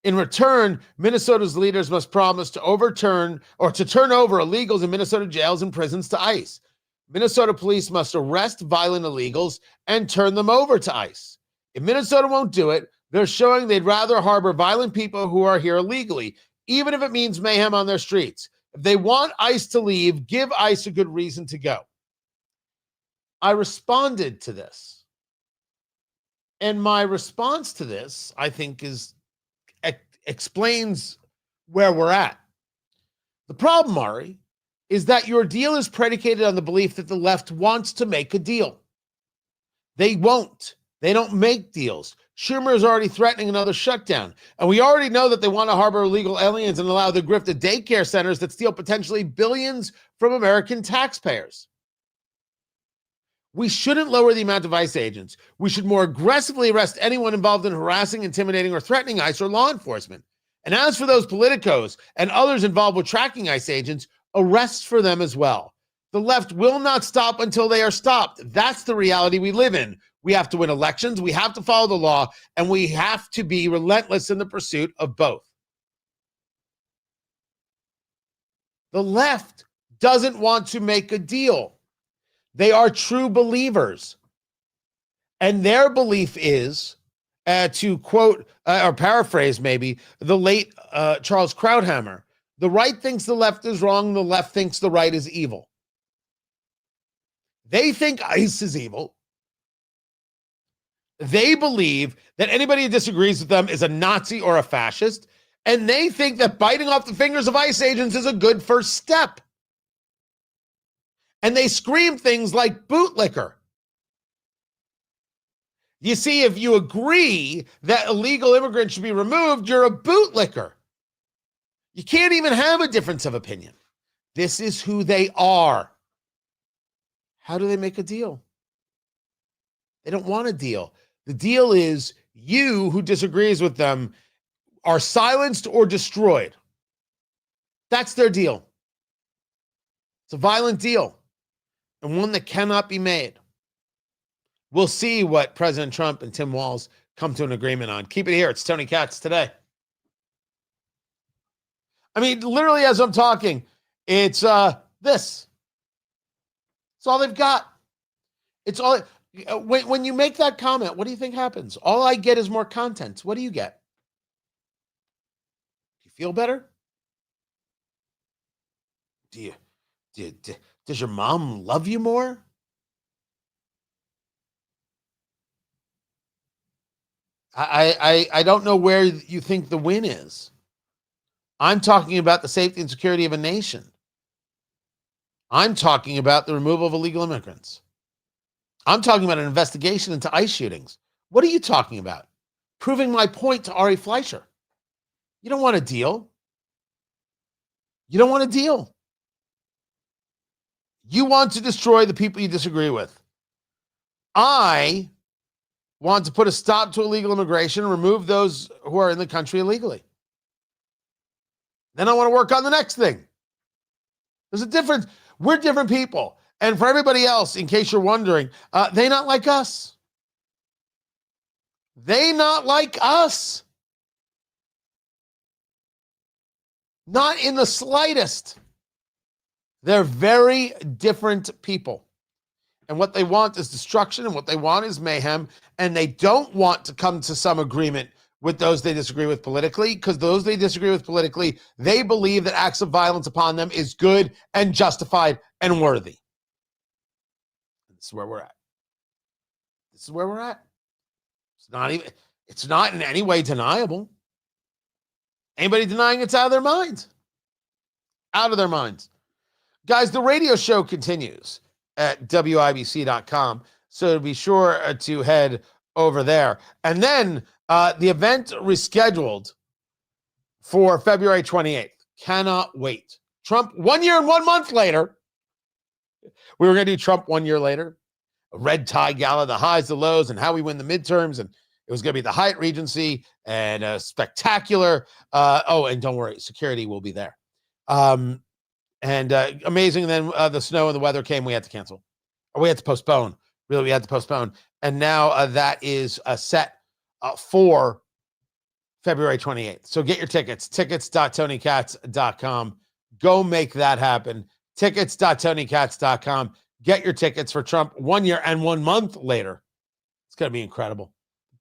In return, Minnesota's leaders must promise to turn over illegals in Minnesota jails and prisons to ICE. Minnesota police must arrest violent illegals and turn them over to ICE. If Minnesota won't do it, they're showing they'd rather harbor violent people who are here illegally, even if it means mayhem on their streets. If they want ICE to leave, give ICE a good reason to go. I responded to this. And my response to this, I think, explains where we're at. The problem, Ari, is that your deal is predicated on the belief that the left wants to make a deal. They won't. They don't make deals. Schumer is already threatening another shutdown. And we already know that they want to harbor illegal aliens and allow the grift of daycare centers that steal potentially billions from American taxpayers. We shouldn't lower the amount of ICE agents. We should more aggressively arrest anyone involved in harassing, intimidating, or threatening ICE or law enforcement. And as for those politicos and others involved with tracking ICE agents, arrests for them as well. The left will not stop until they are stopped. That's the reality we live in. We have to win elections, we have to follow the law, and we have to be relentless in the pursuit of both. The left doesn't want to make a deal. They are true believers. And their belief is, to quote or paraphrase maybe, the late Charles Krauthammer, the right thinks the left is wrong, the left thinks the right is evil. They think ICE is evil. They believe that anybody who disagrees with them is a Nazi or a fascist, And they think that biting off the fingers of ICE agents is a good first step. And they scream things like bootlicker. You see, if you agree that illegal immigrants should be removed, you're a bootlicker. You can't even have a difference of opinion. This is who they are. How do they make a deal? They don't want a deal. The deal is you who disagrees with them are silenced or destroyed. That's their deal. It's a violent deal and one that cannot be made. We'll see what President Trump and Tim Walz come to an agreement on. Keep it here. It's Tony Katz today. I mean, literally as I'm talking, it's this. It's all they've got. It's all. When you make that comment, what do you think happens? All I get is more content. What do you get? Do you feel better? Does your mom love you more? I don't know where you think the win is. I'm talking about the safety and security of a nation. I'm talking about the removal of illegal immigrants. I'm talking about an investigation into ICE shootings. What are you talking about? Proving my point to Ari Fleischer. You don't want a deal. You don't want a deal. You want to destroy the people you disagree with. I want to put a stop to illegal immigration, remove those who are in the country illegally. Then I want to work on the next thing. There's a difference. We're different people. And for everybody else, in case you're wondering, they not like us. They not like us. Not in the slightest. They're very different people. And what they want is destruction, and what they want is mayhem. And they don't want to come to some agreement with those they disagree with politically, because those they disagree with politically, they believe that acts of violence upon them is good and justified and worthy. This is where we're at. This is where we're at. It's not in any way deniable. Anybody denying it's out of their minds? Out of their minds. Guys, the radio show continues at WIBC.com, so be sure to head over there. And then the event rescheduled for February 28th. Cannot wait. Trump 1 year and 1 month later. We were going to do Trump 1 year later. A red tie gala, the highs, the lows, and how we win the midterms. And it was going to be the Hyatt Regency and a spectacular. And don't worry, security will be there. Amazing. And then the snow and the weather came. We had to cancel. Or we had to postpone. Really, we had to postpone. And now that is set for February 28th. So get your tickets. Tickets.tonykatz.com. Go make that happen. Tickets.tonykatz.com. Get your tickets for Trump 1 year and 1 month later. It's going to be incredible.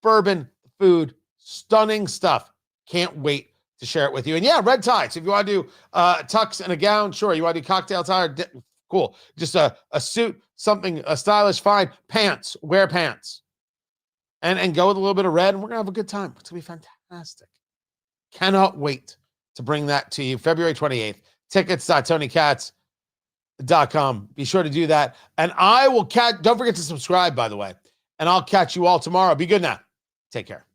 Bourbon, food, stunning stuff. Can't wait to share it with you. And yeah, red tie. So if you want to do tux and a gown, sure. You want to do cocktail tie, cool. Just a suit, something stylish, fine. Pants, wear pants. And go with a little bit of red, and we're going to have a good time. It's going to be fantastic. Cannot wait to bring that to you. February 28th. Tickets.tonykatz.com. Be sure to do that. And I will don't forget to subscribe, by the way. And I'll catch you all tomorrow. Be good now. Take care.